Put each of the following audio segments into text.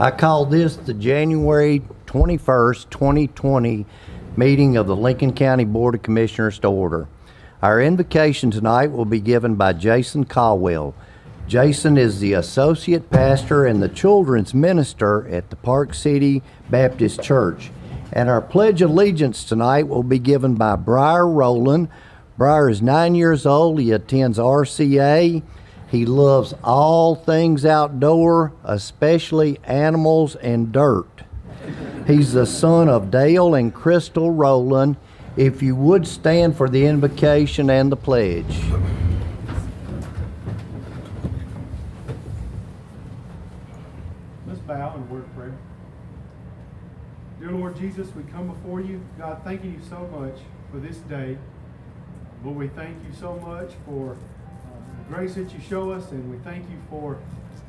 I call this the January 21st, 2020 meeting of the Lincoln County Board of Commissioners to order. Our invocation tonight will be given by Jason Caldwell. Jason is the associate pastor and the children's minister at the Park City Baptist Church. And our Pledge of Allegiance tonight will be given by Briar Rowland. Briar is 9 years old. He attends RCA. He loves all things outdoor, especially animals and dirt. He's the son of Dale and Crystal Rowland. If you would stand for the invocation and the pledge. Let's bow and word of prayer. Dear Lord Jesus, we come before you, God, thanking you so much for this day. Lord, we thank you so much for the grace that you show us, and we thank you for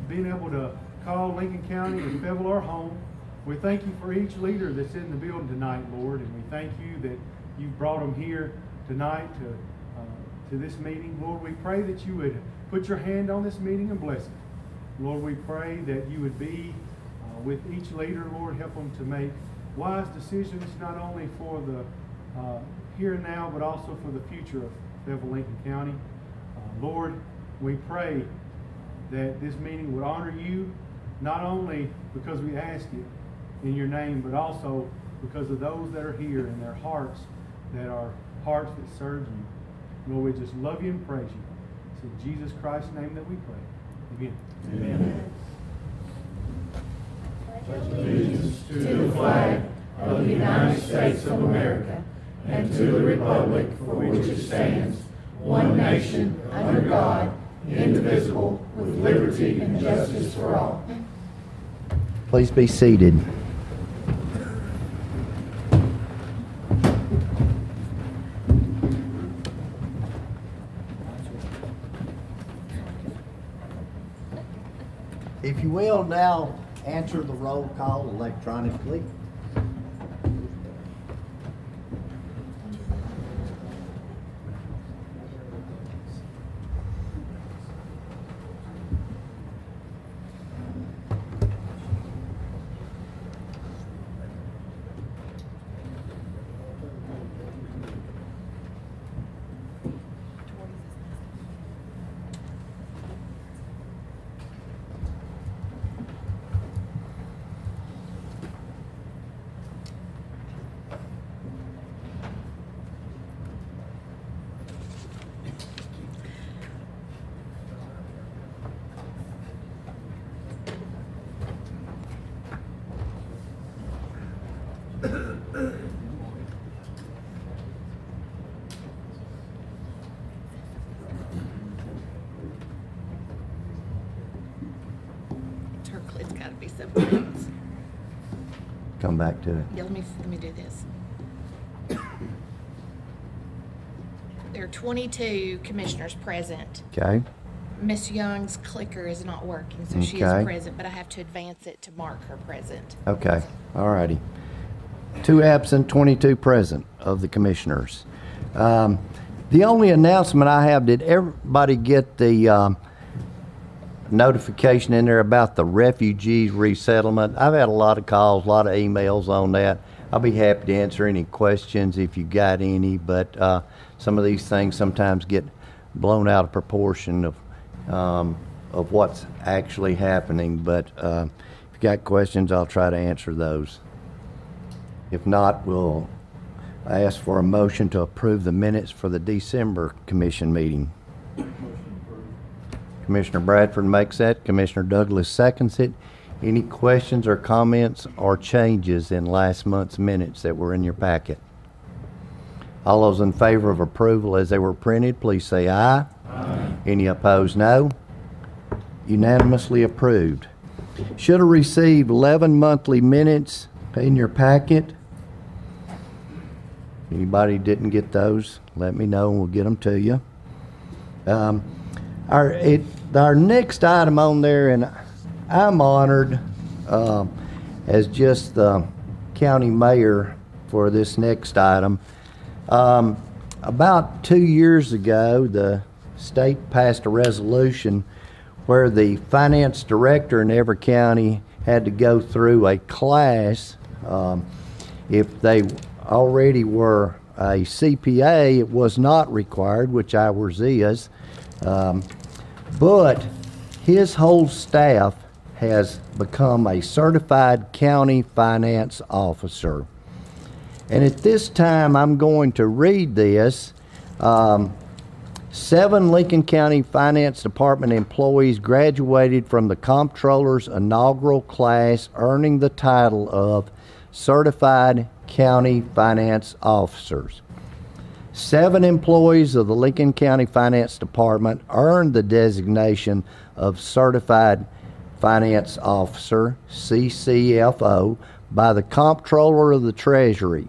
being able to call Lincoln County and Fayetteville our home. We thank you for each leader that's in the building tonight, Lord, and we thank you that you've brought them here tonight to this meeting. Lord, we pray that you would put your hand on this meeting and bless it. Lord, we pray that you would be with each leader, Lord, help them to make wise decisions, not only for the here and now, but also for the future of Fayetteville, Lincoln County. Lord, we pray that this meeting would honor you, not only because we ask it in your name, but also because of those that are here and their hearts that are hearts that serve you. Lord, we just love you and praise you. It's in Jesus Christ's name that we pray. Amen. Amen. Pledge allegiance to the flag of the United States of America and to the republic for which it stands, one nation, under God, indivisible, with liberty and justice for all. Please be seated. If you will now answer the roll call electronically. It's got to be something else. Come back to it. Yeah, let me do this. There are 22 commissioners present. Okay. Miss Young's clicker is not working, so she Okay. is present, but I have to advance it to mark her present. Okay. All righty. 2 absent, 22 present of the commissioners. The only announcement I have, did everybody get the notification in there about the refugees resettlement? I've had a lot of calls, a lot of emails on that. I'll be happy to answer any questions if you got any, but some of these things sometimes get blown out of proportion of what's actually happening. But if you got questions, I'll try to answer those. If not, we'll ask for a motion to approve the minutes for the December commission meeting. Commissioner Bradford makes that. Commissioner Douglas seconds it. Any questions or comments or changes in last month's minutes that were in your packet? All those in favor of approval as they were printed, please say aye. Aye. Any opposed, no. Unanimously approved. Should have received 11 monthly minutes in your packet. Anybody didn't get those, let me know and we'll get them to you. Our next item on there, and I'm honored as just the county mayor for this next item. About 2 years ago, the state passed a resolution where the finance director in every county had to go through a class. If they already were a CPA, it was not required, which ours is. But his whole staff has become a certified county finance officer. And at this time, I'm going to read this. 7 Lincoln County Finance Department employees graduated from the Comptroller's inaugural class, earning the title of Certified County Finance Officers. 7 employees of the Lincoln County Finance Department earned the designation of Certified Finance Officer, CCFO, by the Comptroller of the Treasury.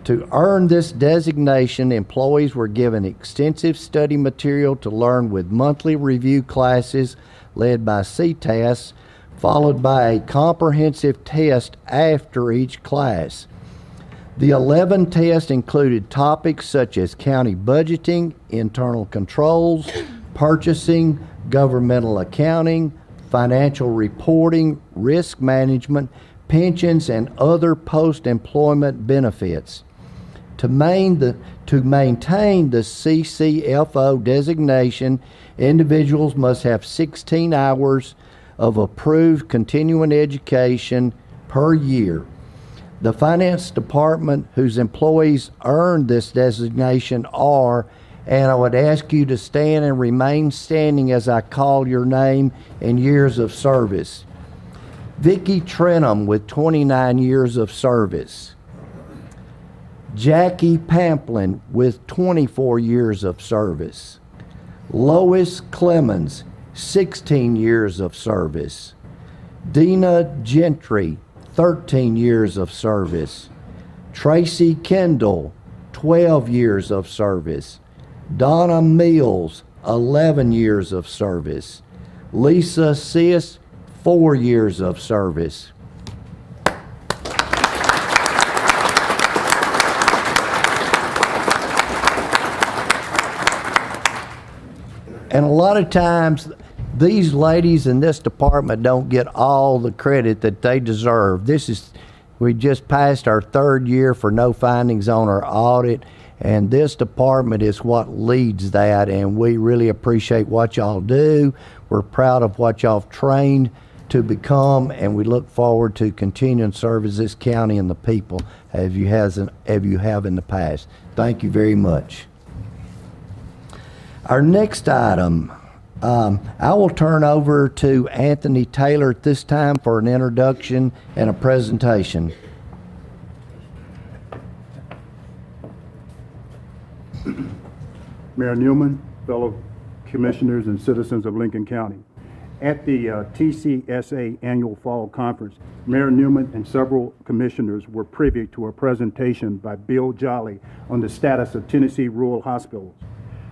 To earn this designation, employees were given extensive study material to learn with monthly review classes led by CTAS, followed by a comprehensive test after each class. The 11 tests included topics such as county budgeting, internal controls, purchasing, governmental accounting, financial reporting, risk management, pensions, and other post-employment benefits. To maintain the CCFO designation, individuals must have 16 hours of approved continuing education per year. The finance department whose employees earned this designation are, and I would ask you to stand and remain standing as I call your name and years of service. Vicki Trenum with 29 years of service. Jackie Pamplin with 24 years of service. Lois Clemens, 16 years of service. Dina Gentry, 13 years of service. Tracy Kendall, 12 years of service. Donna Mills, 11 years of service. Lisa Sis, 4 years of service. And a lot of times, these ladies in this department don't get all the credit that they deserve. We just passed our 3rd year for no findings on our audit, and this department is what leads that, and we really appreciate what y'all do. We're proud of what y'all have trained to become, and we look forward to continuing to serve as this county and the people as you have in the past. Thank you very much. Our next item, I will turn over to Anthony Taylor at this time for an introduction and a presentation. Mayor Newman, fellow commissioners and citizens of Lincoln County. At the TCSA Annual Fall Conference, Mayor Newman and several commissioners were privy to a presentation by Bill Jolly on the status of Tennessee rural hospitals.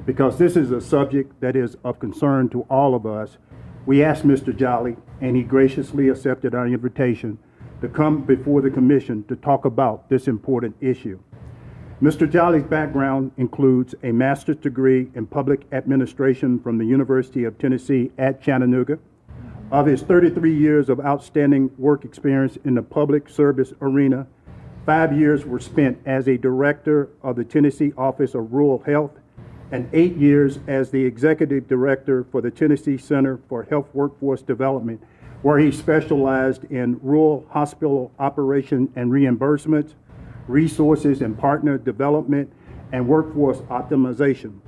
Because this is a subject that is of concern to all of us, we asked Mr. Jolly, and he graciously accepted our invitation to come before the commission to talk about this important issue. Mr. Jolly's background includes a master's degree in public administration from the University of Tennessee at Chattanooga. Of his 33 years of outstanding work experience in the public service arena, 5 years were spent as a director of the Tennessee Office of Rural Health and 8 years as the executive director for the Tennessee Center for Health Workforce Development, where he specialized in rural hospital operation and reimbursement, resources and partner development, and workforce optimization.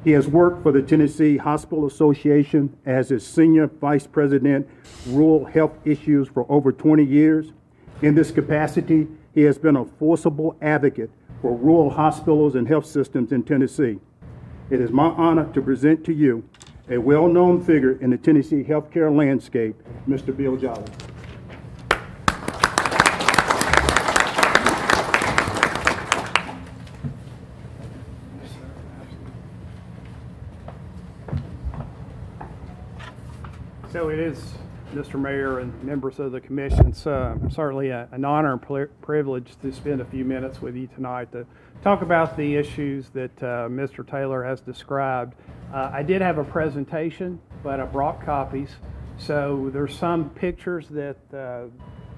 He has worked for the Tennessee Hospital Association as its Senior Vice President, Rural Health Issues for over 20 years. In this capacity, he has been a forcible advocate for rural hospitals and health systems in Tennessee. It is my honor to present to you a well-known figure in the Tennessee healthcare landscape, Mr. Bill Jolly. So it is, Mr. Mayor and members of the commission, certainly an honor and privilege to spend a few minutes with you tonight to talk about the issues that Mr. Taylor has described. I did have a presentation, but I brought copies. So there's some pictures that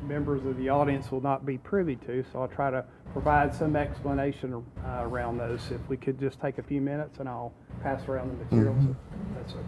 members of the audience will not be privy to, so I'll try to provide some explanation around those. If we could just take a few minutes and I'll pass around the materials, if that's okay.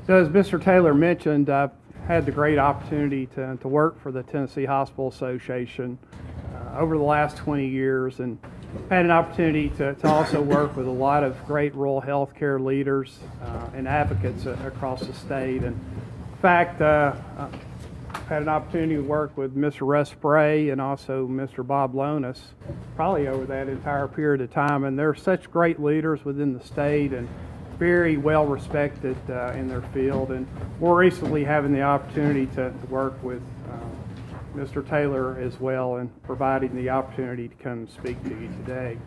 So as Mr. Taylor mentioned, I've had the great opportunity to work for the Tennessee Hospital Association over the last 20 years, and had an opportunity to also work with a lot of great rural healthcare leaders and advocates across the state. And in fact, I've had an opportunity to work with Mr. Russ Spray and also Mr. Bob Lonis probably over that entire period of time. And they're such great leaders within the state and very well respected in their field. And more recently having the opportunity to work with Mr. Taylor as well, and providing the opportunity to come speak to you today.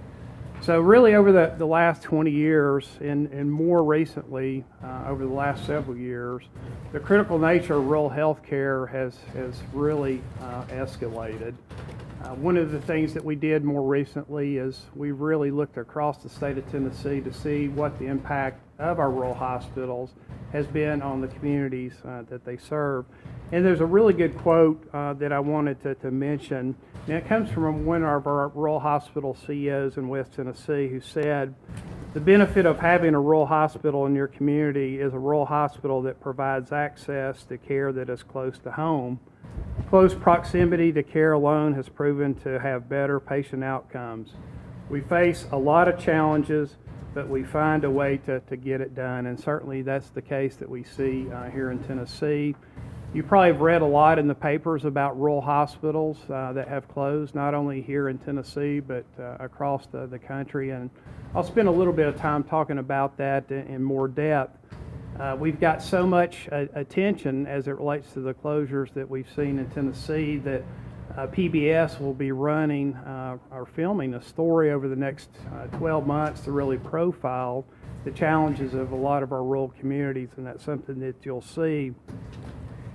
So really over the last 20 years and more recently over the last several years, the critical nature of rural health care has really escalated. One of the things that we did more recently is we really looked across the state of Tennessee to see what the impact of our rural hospitals has been on the communities that they serve. And there's a really good quote that I wanted to mention, and it comes from one of our rural hospital CEOs in West Tennessee, who said, "The benefit of having a rural hospital in your community is a rural hospital that provides access to care that is close to home. Close proximity to care alone has proven to have better patient outcomes. We face a lot of challenges, but we find a way to get it done." And certainly that's the case that we see here in Tennessee. You probably have read a lot in the papers about rural hospitals that have closed, not only here in Tennessee, but across the country. And I'll spend a little bit of time talking about that in more depth. We've got so much attention as it relates to the closures that we've seen in Tennessee that PBS will be running or filming a story over the next 12 months to really profile the challenges of a lot of our rural communities, and that's something that you'll see.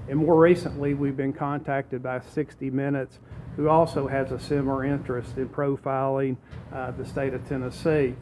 And more recently, we've been contacted by 60 Minutes, who also has a similar interest in profiling the state of Tennessee.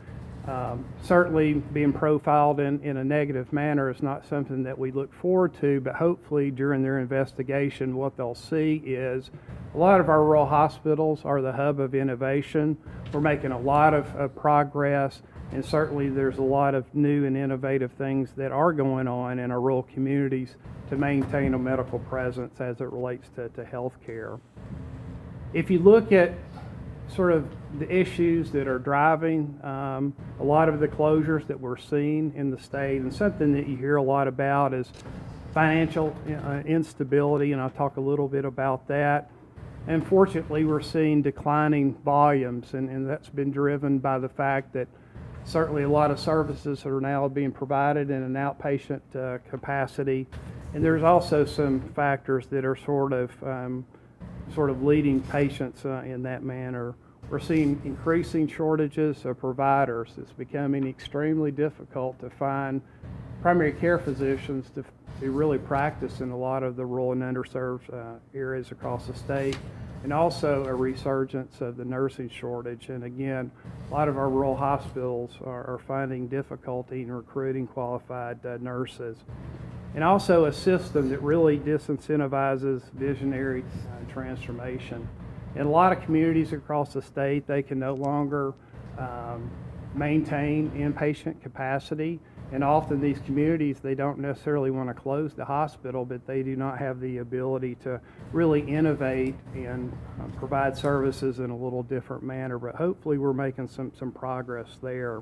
Certainly being profiled in a negative manner is not something that we look forward to, but hopefully during their investigation what they'll see is a lot of our rural hospitals are the hub of innovation. We're making a lot of progress, and certainly there's a lot of new and innovative things that are going on in our rural communities to maintain a medical presence as it relates to health care. If you look at sort of the issues that are driving a lot of the closures that we're seeing in the state, and something that you hear a lot about is financial instability, and I'll talk a little bit about that. Unfortunately, we're seeing declining volumes, and that's been driven by the fact that certainly a lot of services are now being provided in an outpatient capacity, and there's also some factors that are sort of leading patients in that manner. We're seeing increasing shortages of providers. It's becoming extremely difficult to find primary care physicians to really practice in a lot of the rural and underserved areas across the state, and also a resurgence of the nursing shortage. And again, a lot of our rural hospitals are finding difficulty in recruiting qualified nurses. and also a system that really disincentivizes visionary transformation. In a lot of communities across the state, they can no longer maintain inpatient capacity, and often these communities, they don't necessarily want to close the hospital, but they do not have the ability to really innovate and provide services in a little different manner. But hopefully we're making some progress there.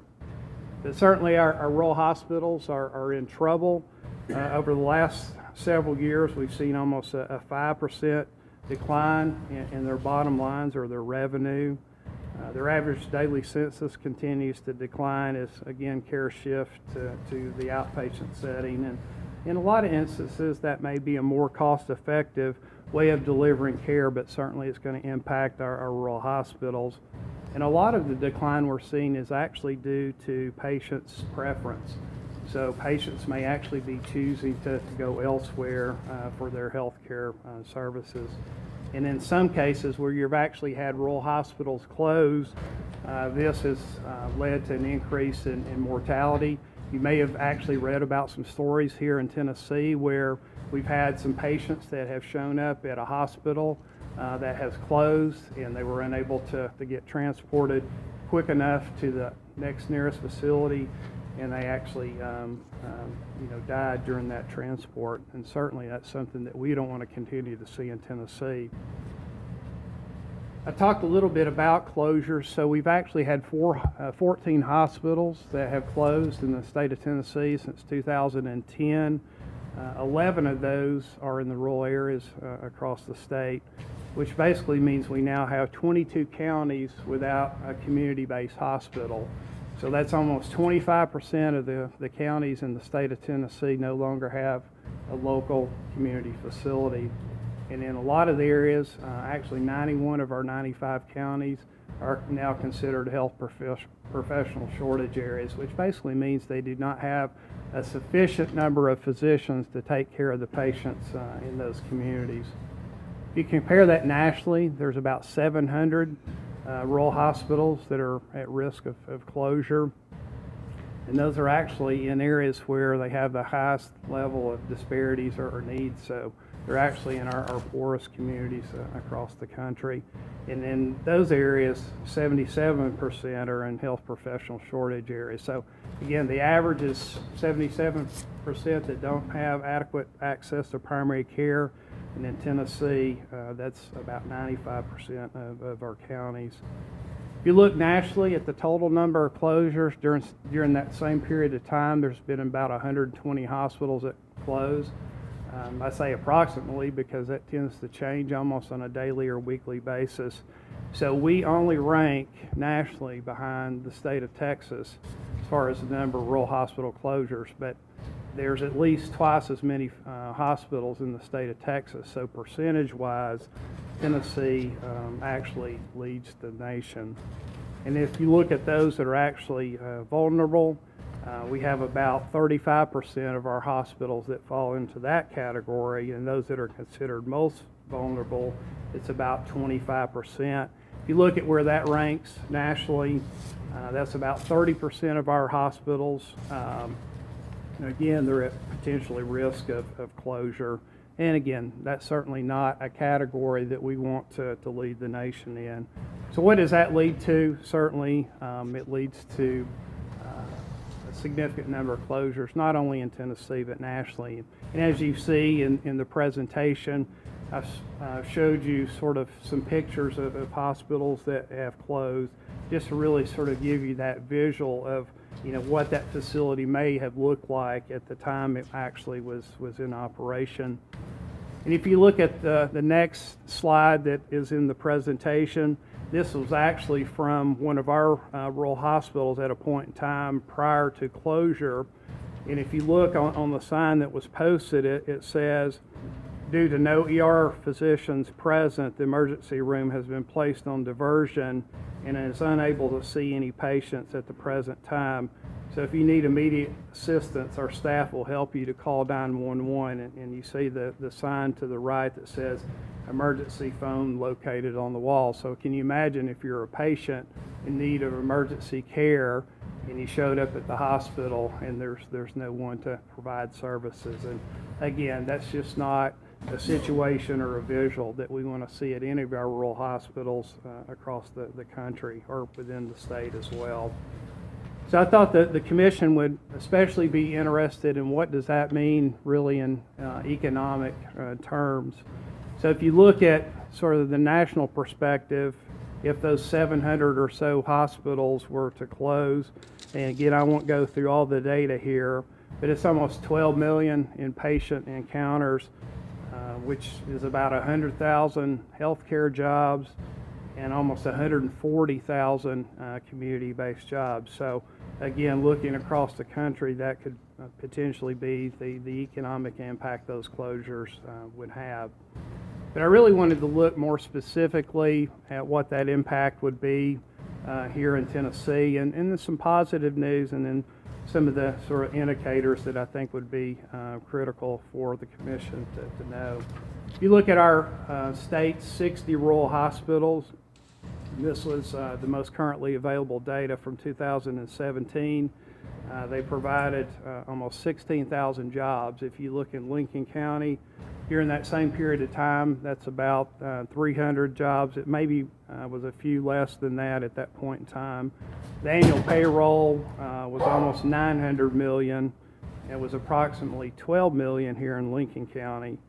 But certainly our rural hospitals are in trouble. Over the last several years, we've seen almost a 5% decline in their bottom lines or their revenue. Their average daily census continues to decline as, again, care shift to the outpatient setting. And in a lot of instances, that may be a more cost-effective way of delivering care, but certainly it's going to impact our rural hospitals. And a lot of the decline we're seeing is actually due to patients' preference. So patients may actually be choosing to go elsewhere for their health care services. And in some cases where you've actually had rural hospitals close, this has led to an increase in mortality. You may have actually read about some stories here in Tennessee where we've had some patients that have shown up at a hospital that has closed, and they were unable to get transported quick enough to the next nearest facility, and they actually died during that transport. And certainly that's something that we don't want to continue to see in Tennessee. I talked a little bit about closures. So we've actually had 14 hospitals that have closed in the state of Tennessee since 2010. 11 of those are in the rural areas across the state, which basically means we now have 22 counties without a community-based hospital. So that's almost 25% of the counties in the state of Tennessee no longer have a local community facility. And in a lot of the areas, actually 91 of our 95 counties are now considered health professional shortage areas, which basically means they do not have a sufficient number of physicians to take care of the patients in those communities. If you compare that nationally, there's about 700 rural hospitals that are at risk of closure, and those are actually in areas where they have the highest level of disparities or needs. So they're actually in our poorest communities across the country. And in those areas, 77% are in health professional shortage areas. So again, the average is 77% that don't have adequate access to primary care. And in Tennessee, that's about 95% of our counties. If you look nationally at the total number of closures during that same period of time, there's been about 120 hospitals that closed. I say approximately because that tends to change almost on a daily or weekly basis. So we only rank nationally behind the state of Texas as far as the number of rural hospital closures, but there's at least twice as many hospitals in the state of Texas. So percentage-wise, Tennessee actually leads the nation. And if you look at those that are actually vulnerable, we have about 35% of our hospitals that fall into that category, and those that are considered most vulnerable, it's about 25%. If you look at where that ranks nationally, that's about 30% of our hospitals. Again, they're at potentially risk of closure. And again, that's certainly not a category that we want to lead the nation in. So what does that lead to? Certainly, it leads to a significant number of closures, not only in Tennessee, but nationally. And as you see in the presentation, I've showed you sort of some pictures of hospitals that have closed, just to really sort of give you that visual of what that facility may have looked like at the time it actually was in operation. And if you look at the next slide that is in the presentation, this was actually from one of our rural hospitals at a point in time prior to closure. And if you look on the sign that was posted, it says, due to no ER physicians present, the emergency room has been placed on diversion and is unable to see any patients at the present time. So if you need immediate assistance, our staff will help you to call 911. And you see the sign to the right that says emergency phone located on the wall. So can you imagine if you're a patient in need of emergency care and you showed up at the hospital and there's no one to provide services. And again, that's just not a situation or a visual that we want to see at any of our rural hospitals across the country or within the state as well. So I thought that the commission would especially be interested in what does that mean really in economic terms. So if you look at sort of the national perspective, if those 700 or so hospitals were to close, and again, I won't go through all the data here, but it's almost 12 million in patient encounters, which is about 100,000 healthcare jobs and almost 140,000 community-based jobs. So again, looking across the country, that could potentially be the economic impact those closures would have. But I really wanted to look more specifically at what that impact would be here in Tennessee, and then some positive news, and then some of the sort of indicators that I think would be critical for the commission to know. If you look at our state's 60 rural hospitals, this was the most currently available data from 2017. They provided almost 16,000 jobs. If you look in Lincoln County, during that same period of time, that's about 300 jobs. It maybe was a few less than that at that point in time. The annual payroll was almost 900 million. It was approximately 12 million here in Lincoln County.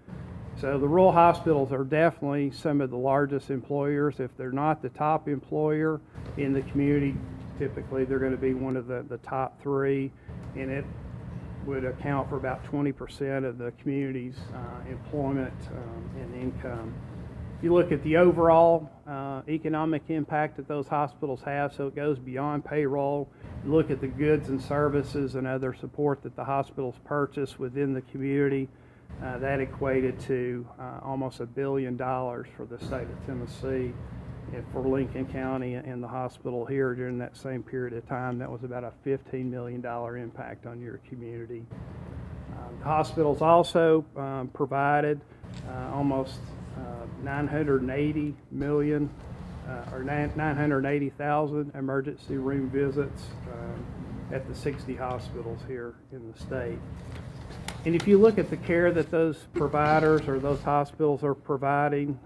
So the rural hospitals are definitely some of the largest employers. If they're not the top employer in the community, typically they're going to be one of the top three, and it would account for about 20% of the community's employment and income. If you look at the overall economic impact that those hospitals have, so it goes beyond payroll. You look at the goods and services and other support that the hospitals purchase within the community, that equated to almost $1 billion for the state of Tennessee. And for Lincoln County and the hospital here during that same period of time, that was about a $15 million impact on your community. The hospitals also provided almost 980 million or 980,000 emergency room visits at the 60 hospitals here in the state. And if you look at the care that those providers or those hospitals are providing,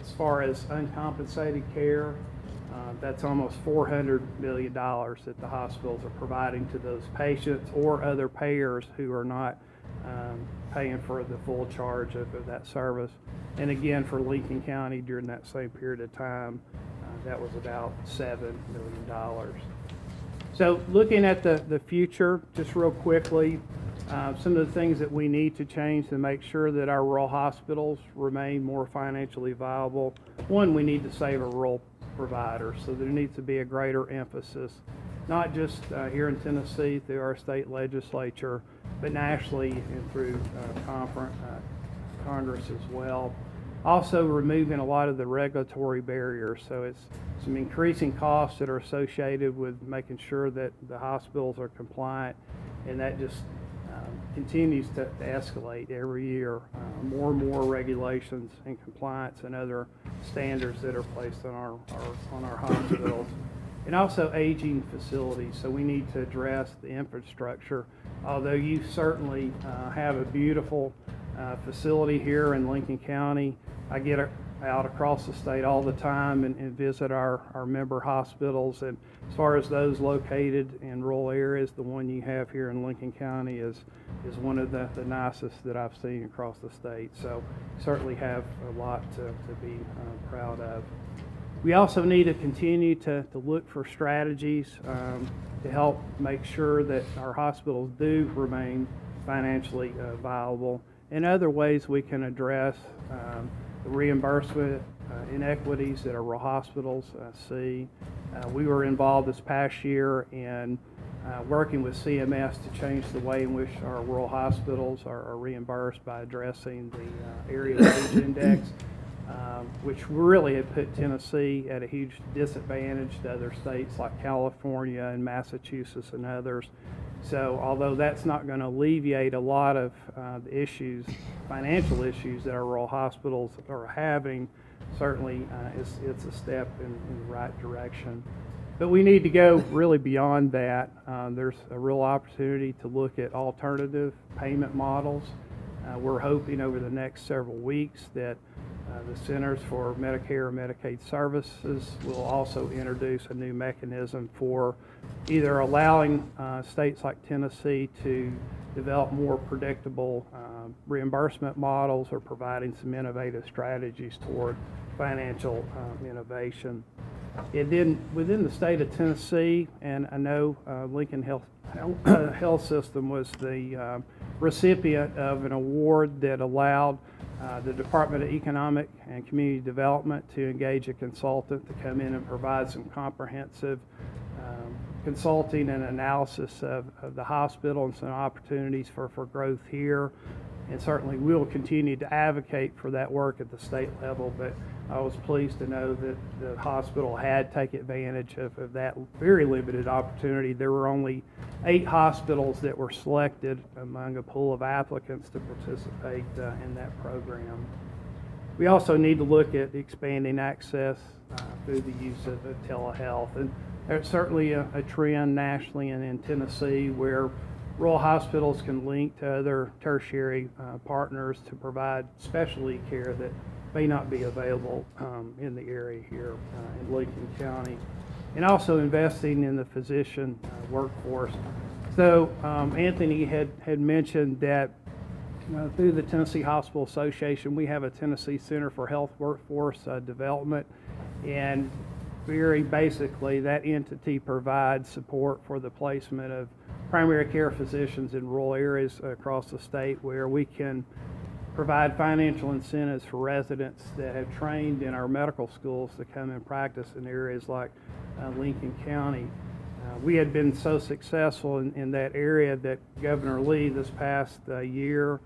as far as uncompensated care, that's almost $400 million that the hospitals are providing to those patients or other payers who are not paying for the full charge of that service. And again, for Lincoln County during that same period of time, that was about $7 million. So looking at the future, just real quickly, some of the things that we need to change to make sure that our rural hospitals remain more financially viable. One, we need to save our rural providers, so there needs to be a greater emphasis, not just here in Tennessee through our state legislature, but nationally and through Congress as well. Also removing a lot of the regulatory barriers, so it's some increasing costs that are associated with making sure that the hospitals are compliant, and that just continues to escalate every year. More and more regulations and compliance and other standards that are placed on our hospitals. And also aging facilities, so we need to address the infrastructure. Although you certainly have a beautiful facility here in Lincoln County, I get out across the state all the time and visit our member hospitals, and as far as those located in rural areas, the one you have here in Lincoln County is one of the nicest that I've seen across the state. So certainly have a lot to be proud of. We also need to continue to look for strategies to help make sure that our hospitals do remain financially viable, and other ways we can address the reimbursement inequities that our rural hospitals see. We were involved this past year in working with CMS to change the way in which our rural hospitals are reimbursed by addressing the area wage index, which really had put Tennessee at a huge disadvantage to other states like California and Massachusetts and others. So although that's not going to alleviate a lot of the issues, financial issues that our rural hospitals are having, certainly it's a step in the right direction. But we need to go really beyond that. There's a real opportunity to look at alternative payment models. We're hoping over the next several weeks that the Centers for Medicare and Medicaid Services will also introduce a new mechanism for either allowing states like Tennessee to develop more predictable reimbursement models or providing some innovative strategies toward financial innovation. And then within the state of Tennessee, and I know Lincoln Health System was the recipient of an award that allowed the Department of Economic and Community Development to engage a consultant to come in and provide some comprehensive consulting and analysis of the hospital and some opportunities for growth here. And certainly we'll continue to advocate for that work at the state level, but I was pleased to know that the hospital had taken advantage of that very limited opportunity. There were only 8 hospitals that were selected among a pool of applicants to participate in that program. We also need to look at expanding access through the use of telehealth. And there's certainly a trend nationally and in Tennessee where rural hospitals can link to other tertiary partners to provide specialty care that may not be available in the area here in Lincoln County, and also investing in the physician workforce. So Anthony had mentioned that through the Tennessee Hospital Association, we have a Tennessee Center for Health Workforce Development, and very basically that entity provides support for the placement of primary care physicians in rural areas across the state where we can provide financial incentives for residents that have trained in our medical schools to come and practice in areas like Lincoln County. We had been so successful in that area that Governor Lee this past year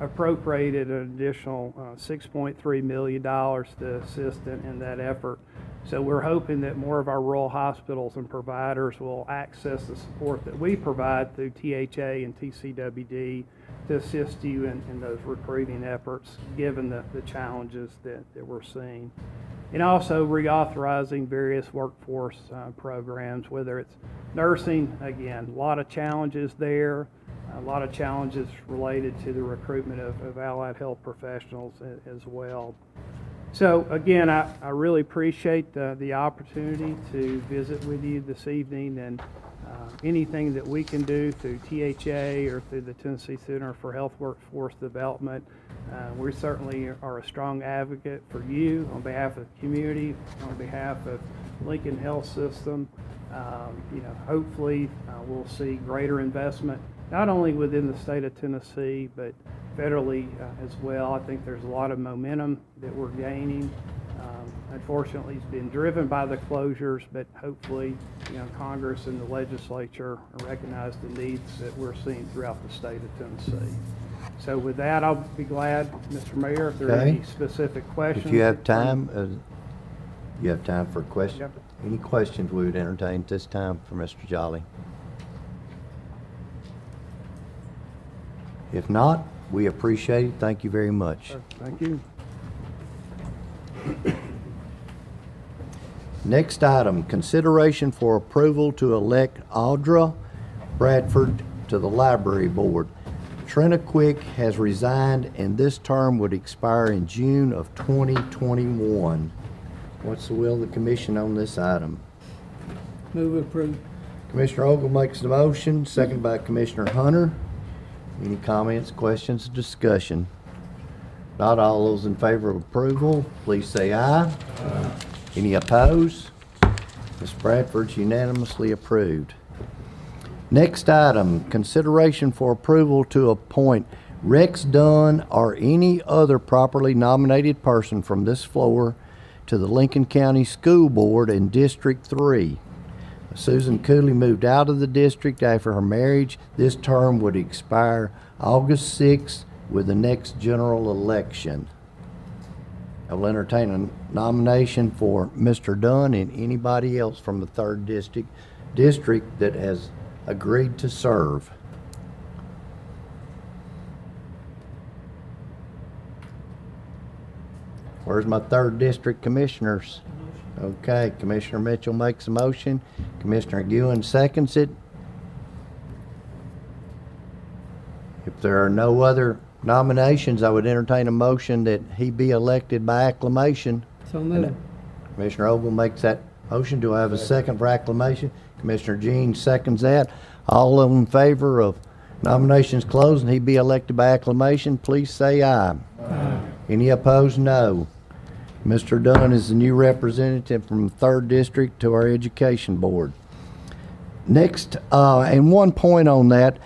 appropriated an additional $6.3 million to assist in that effort. So we're hoping that more of our rural hospitals and providers will access the support that we provide through THA and TCWD to assist you in those recruiting efforts, given the challenges that we're seeing. And also reauthorizing various workforce programs, whether it's nursing, again, a lot of challenges there, a lot of challenges related to the recruitment of allied health professionals as well. So again, I really appreciate the opportunity to visit with you this evening, and anything that we can do through THA or through the Tennessee Center for Health Workforce Development, we certainly are a strong advocate for you on behalf of the community, on behalf of Lincoln Health System. Hopefully we'll see greater investment, not only within the state of Tennessee, but federally as well. I think there's a lot of momentum that we're gaining. Unfortunately, it's been driven by the closures, but hopefully, Congress and the legislature recognize the needs that we're seeing throughout the state of Tennessee. So with that, I'll be glad, Mr. Mayor, if there are any specific questions. If you have time, for questions. Yep. Any questions we would entertain at this time for Mr. Jolly? If not, we appreciate it. Thank you very much. Thank you. Next item, consideration for approval to elect Audra Bradford to the Library Board. Trina Quick has resigned, and this term would expire in June of 2021. What's the will of the commission on this item? Move approved. Commissioner Ogle makes the motion, seconded by Commissioner Hunter. Any comments, questions, discussion? Not all those in favor of approval, please say aye. Aye. Any opposed? Ms. Bradford's unanimously approved. Next item, consideration for approval to appoint Rex Dunn or any other properly nominated person from this floor to the Lincoln County School Board in District 3. Susan Cooley moved out of the district after her marriage. This term would expire August 6th with the next general election. I will entertain a nomination for Mr. Dunn and anybody else from the 3rd district that has agreed to serve. Where's my 3rd district commissioners? Okay, Commissioner Mitchell makes a motion. Commissioner Ewan seconds it. If there are no other nominations, I would entertain a motion that he be elected by acclamation. So moved. Commissioner Ogle makes that motion. Do I have a second for acclamation? Commissioner Jean seconds that. All in favor of nominations closed and he be elected by acclamation, please say aye. Aye. Any opposed, no. Mr. Dunn is the new representative from 3rd District to our Education Board. Next, and one point on that,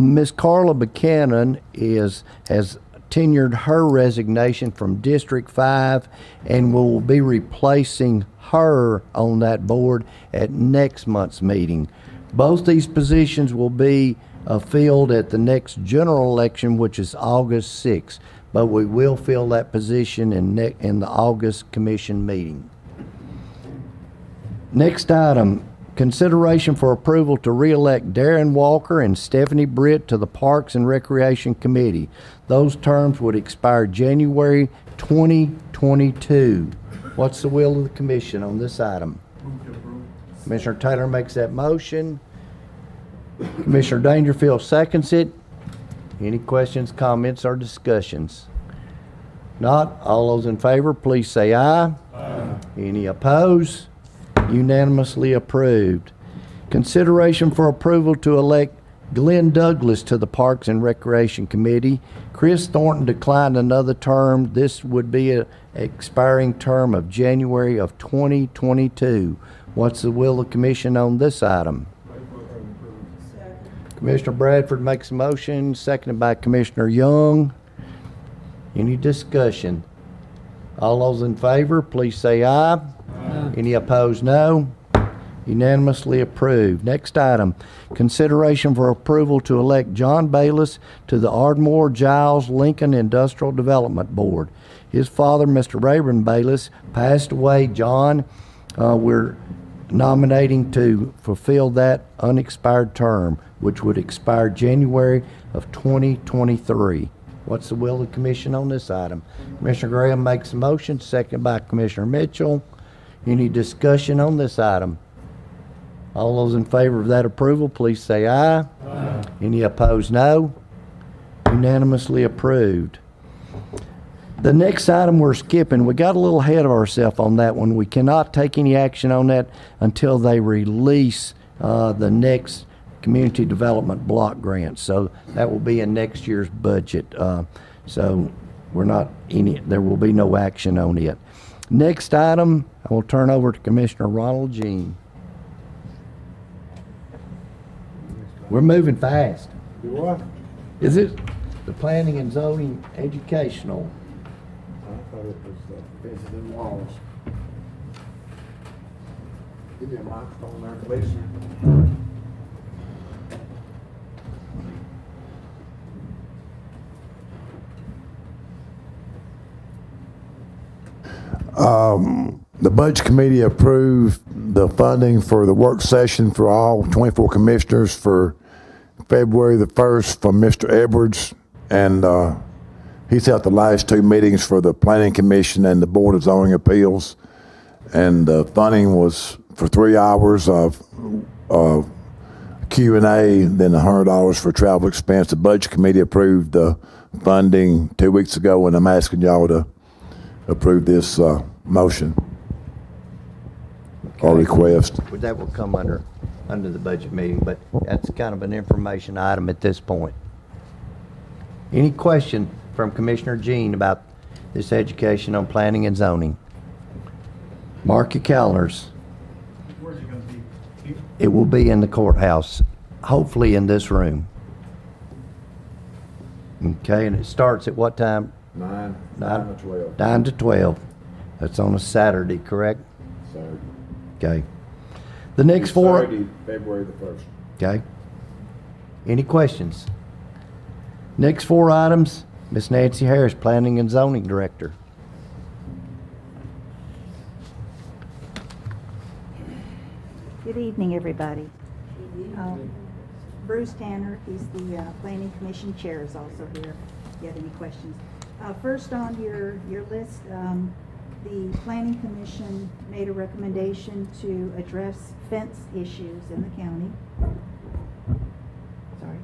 Ms. Carla Buchanan has tenured her resignation from District 5 and will be replacing her on that board at next month's meeting. Both these positions will be filled at the next general election, which is August 6th. But we will fill that position in the August commission meeting. Next item, consideration for approval to re-elect Darren Walker and Stephanie Britt to the Parks and Recreation Committee. Those terms would expire January 2022. What's the will of the commission on this item? Commissioner Taylor makes that motion. Commissioner Dangerfield seconds it. Any questions, comments, or discussions? Not, all those in favor, please say aye. Aye. Any opposed? Unanimously approved. Consideration for approval to elect Glenn Douglas to the Parks and Recreation Committee. Chris Thornton declined another term. This would be an expiring term of January of 2022. What's the will of the commission on this item? Commissioner Bradford makes a motion, seconded by Commissioner Young. Any discussion? All those in favor, please say aye. Aye. Any opposed, no. Unanimously approved. Next item, consideration for approval to elect John Bayless to the Ardmore Giles Lincoln Industrial Development Board. His father, Mr. Rayburn Bayless, passed away. John, we're nominating to fulfill that unexpired term, which would expire January of 2023. What's the will of the commission on this item? Commissioner Graham makes a motion, seconded by Commissioner Mitchell. Any discussion on this item? All those in favor of that approval, please say aye. Aye. Any opposed, no. Unanimously approved. The next item we're skipping, we got a little ahead of ourselves on that one. We cannot take any action on that until they release the next community development block grant. So that will be in next year's budget. So there will be no action on it. Next item, I will turn over to Commissioner Ronald Jean. We're moving fast. Do what? Is it the planning and zoning educational? I thought it was visiting walls. Give me a microphone there, please. The Budget Committee approved the funding for the work session for all 24 commissioners for February the 1st from Mr. Edwards, and he's held the last 2 meetings for the Planning Commission and the Board of Zoning Appeals, and the funding was for 3 hours of Q&A, then $100 for travel expense. The Budget Committee approved the funding 2 weeks ago, and I'm asking y'all to approve this motion or request. That will come under the budget meeting, but that's kind of an information item at this point. Any question from Commissioner Jean about this education on planning and zoning? Mark your calendars. Where's it going to be? It will be in the courthouse, hopefully in this room. Okay, and it starts at what time? 9 to 12. 9 to 12. That's on a Saturday, correct? Saturday. Okay. The next four. Saturday, February the 1st. Okay. Any questions? Next 4 items, Miss Nancy Harris, Planning and Zoning Director. Good evening, everybody. Bruce Tanner, he's the Planning Commission Chair, is also here if you have any questions. First on your list, The Planning Commission made a recommendation to address fence issues in the county. Sorry.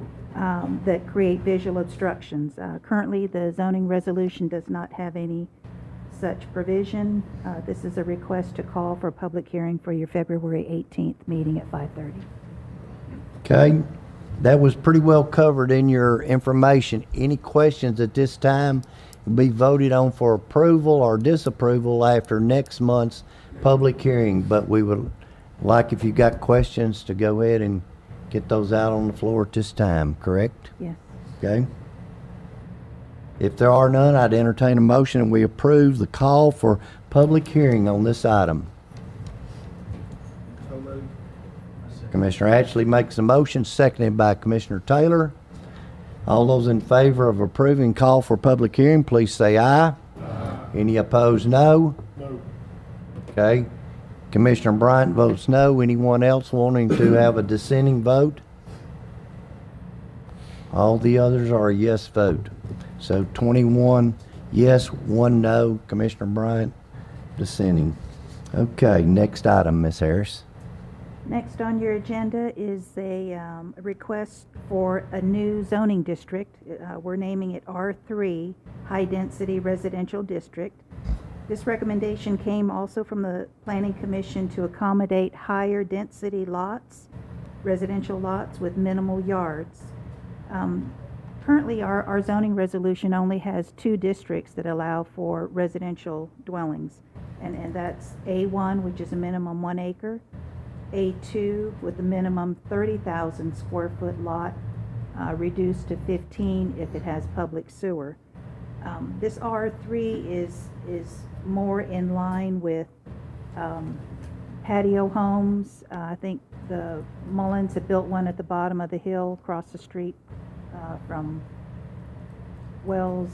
That create visual obstructions. Currently, the zoning resolution does not have any such provision. This is a request to call for a public hearing for your February 18th meeting at 5:30. Okay, that was pretty well covered in your information. Any questions at this time will be voted on for approval or disapproval after next month's public hearing. But we would like, if you got questions, to go ahead and get those out on the floor at this time, correct? Yes. Okay. If there are none, I'd entertain a motion and we approve the call for public hearing on this item. Commissioner Ashley makes a motion, seconded by Commissioner Taylor. All those in favor of approving call for public hearing, please say aye. Any opposed, no? No. Okay. Commissioner Bryant votes no. Anyone else wanting to have a dissenting vote? All the others are a yes vote. So 21 yes, 1 no. Commissioner Bryant dissenting. Okay, next item, Ms. Harris. Next on your agenda is a request for a new zoning district. We're naming it R3, High Density Residential District. This recommendation came also from the Planning Commission to accommodate higher density lots, residential lots with minimal yards. Currently, our zoning resolution only has 2 districts that allow for residential dwellings, and that's A1, which is a minimum 1 acre, A2 with a minimum 30,000 square foot lot, reduced to 15 if it has public sewer. This R3 is more in line with patio homes. I think the Mullins had built one at the bottom of the hill across the street from Wellsbrook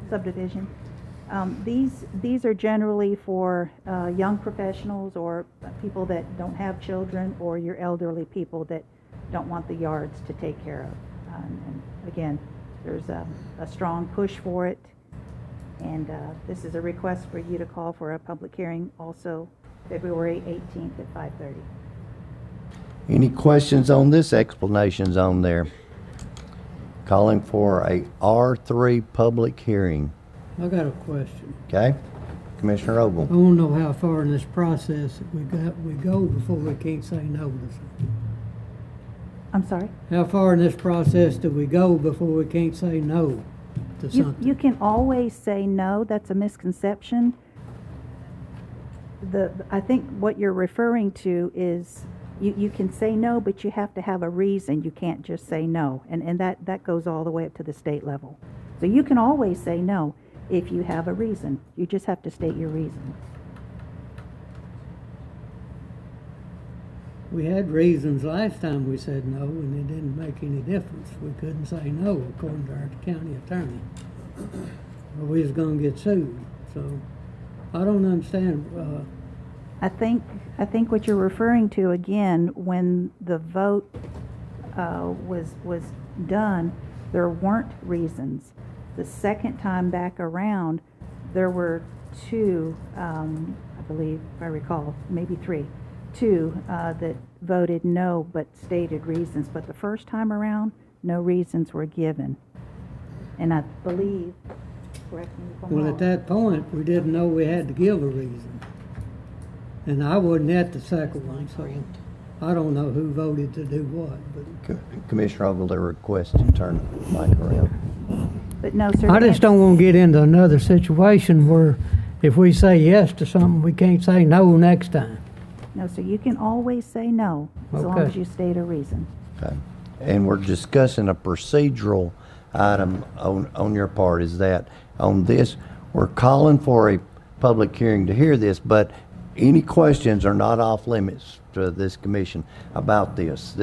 subdivision. These are generally for young professionals or people that don't have children, or your elderly people that don't want the yards to take care of. And again, there's a strong push for it, and this is a request for you to call for a public hearing also February 18th at 5:30. Any questions on this explanations on there? Calling for a R3 public hearing. I got a question. Okay? Commissioner I Ogle. want to know how far in this process we go before we can't say no to something. I'm sorry? How far in this process do we go before we can't say no to something? You can always say no. That's a misconception. I think what you're referring to is you can say no, but you have to have a reason. You can't just say no. And that goes all the way up to the state level. So you can always say no if you have a reason. You just have to state your reason. We had reasons last time we said no, and it didn't make any difference. We couldn't say no, according to our county attorney. Or we was going to get sued. So I don't understand. I think what you're referring to, again, when the vote was done, there weren't reasons. The second time back around, there were 2, I believe, if I recall, maybe 3, 2 that voted no but stated reasons. But the first time around, no reasons were given. And I believe, correct me if I'm Well, wrong. at that point, we didn't know we had to give a reason. And I wasn't at the second one, so I don't know who voted to do what. But Commissioner Ogle, the request to turn the mic around. But no, sir. I just don't want to get into another situation where if we say yes to something, we can't say no next time. No, sir, you can always say no, as long Okay. as you state a reason. Okay. And we're discussing a procedural item on your part. Is that on this, we're calling for a public hearing to hear this, but any questions are not off limits to this commission about this.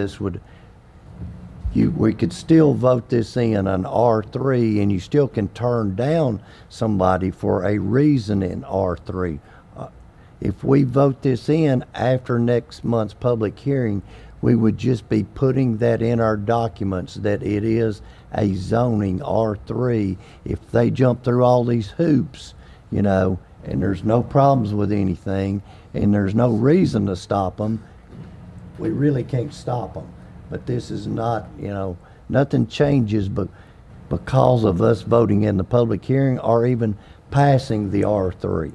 We could still vote this in an R3, and you still can turn down somebody for a reason in R3. If we vote this in after next month's public hearing, we would just be putting that in our documents that it is a zoning R3. If they jump through all these hoops, you know, and there's no problems with anything, and there's no reason to stop them, we really can't stop them. But this is not, you know, nothing changes but because of us voting in the public hearing or even passing the R3.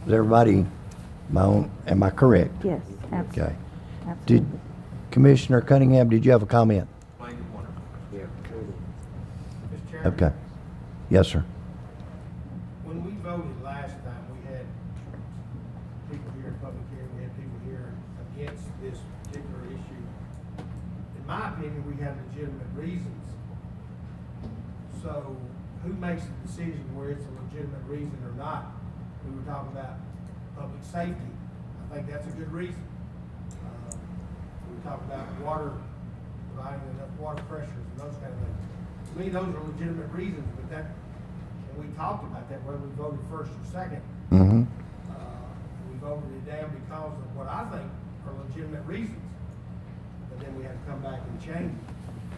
Is everybody, am I correct? Yes, absolutely. Okay. Absolutely. Commissioner Cunningham, did you have a comment? Mr. Chairman, Okay. Yes, sir. when we voted last time, we had people here in public hearing, we had people here against this particular issue. In my opinion, we have legitimate reasons. So who makes the decision where it's a legitimate reason or not? We were talking about public safety. I think that's a good reason. We were talking about water, providing enough water pressures and those kind of things. To me, those are legitimate reasons, but that, and we talked about that, whether we voted first or second. Mm-hmm. We voted it down because of what I think are legitimate reasons. But then we had to come back and change it.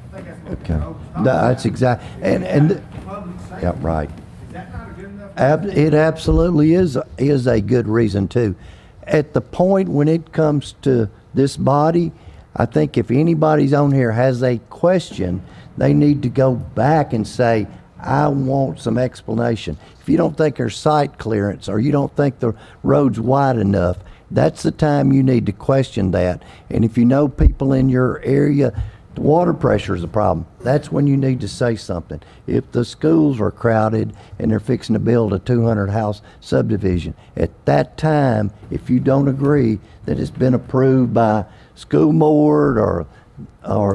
I think that's what Okay. Mr. Oaks talking That's about. exact, If and you have public safety, yeah, right. Is that not a good enough? It absolutely is a good reason too. At the point when it comes to this body, I think if anybody's on here has a question, they need to go back and say, I want some explanation. If you don't think there's site clearance or you don't think the road's wide enough, that's the time you need to question that. And if you know people in your area, the water pressure is a problem. That's when you need to say something. If the schools are crowded and they're fixing to build a 200-house subdivision, at that time, if you don't agree that it's been approved by school board or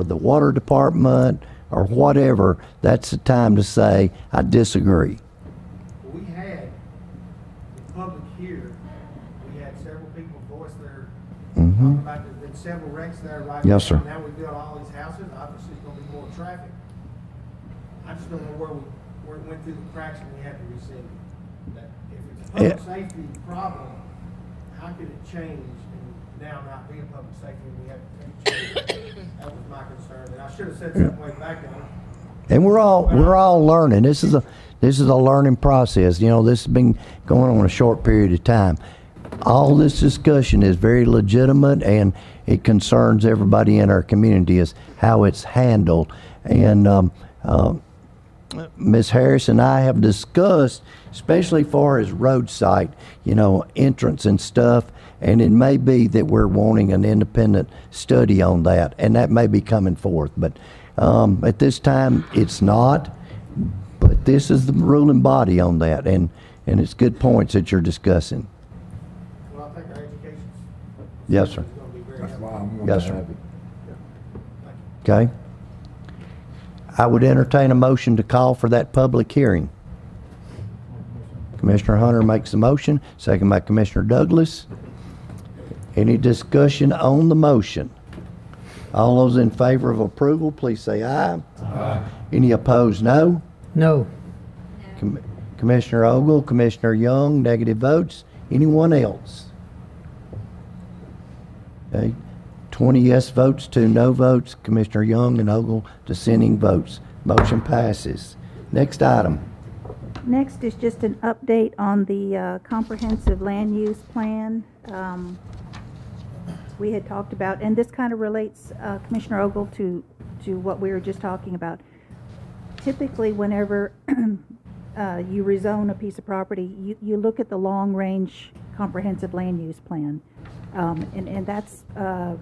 the water department or whatever, that's the time to say, I disagree. We had the public here, we had several people voice their, talking about there's been several wrecks there right now. Yes, sir. Now we built all these houses, obviously it's gonna be more traffic. I just don't know where it went through the cracks and we had to rescind it. That if it's a public safety problem, how could it change and now not be a public safety and we have to change it? That was my concern, and I should have said something way back then. And we're all learning. This is a learning process. You know, this has been going on a short period of time. All this discussion is very legitimate, and it concerns everybody in our community is how it's handled. And Ms. Harris and I have discussed, especially far as roadside, you know, entrance and stuff. And it may be that we're wanting an independent study on that, and that may be coming forth. But at this time, it's not. But this is the ruling body on that, and it's good points that you're discussing. Well, I think our education Yes, sir. is gonna be very helpful. Yes, sir. Okay. I would entertain a motion to call for that public hearing. Commissioner Hunter makes the motion, second by Commissioner Douglas. Any discussion on the motion? All those in favor of approval, please say aye. Aye. Any opposed, no? No. Commissioner Ogle, Commissioner Young, negative votes. Anyone else? Okay. 20 yes votes, 2 no votes. Commissioner Young and Ogle dissenting votes. Motion passes. Next item. Next is just an update on the comprehensive land use plan. We had talked about, and this kind of relates, Commissioner Ogle, to what we were just talking about. Typically, whenever you rezone a piece of property, you look at the long-range comprehensive land use plan. And that's a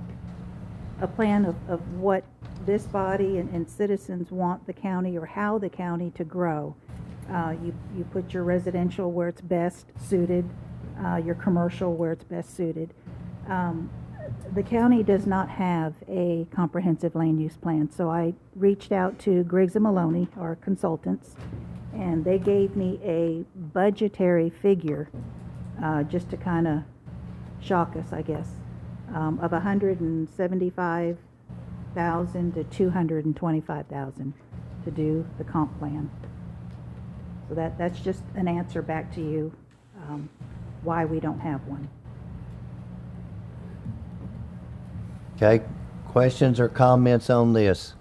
plan of what this body and citizens want the county or how the county to grow. You put your residential where it's best suited, your commercial where it's best suited. The county does not have a comprehensive land use plan, so I reached out to Griggs & Maloney, our consultants, and they gave me a budgetary figure, just to kind of shock us, I guess, of $175,000 to $225,000 to do the comp plan. So that's just an answer back to you, why we don't have one. Okay, questions or comments on this?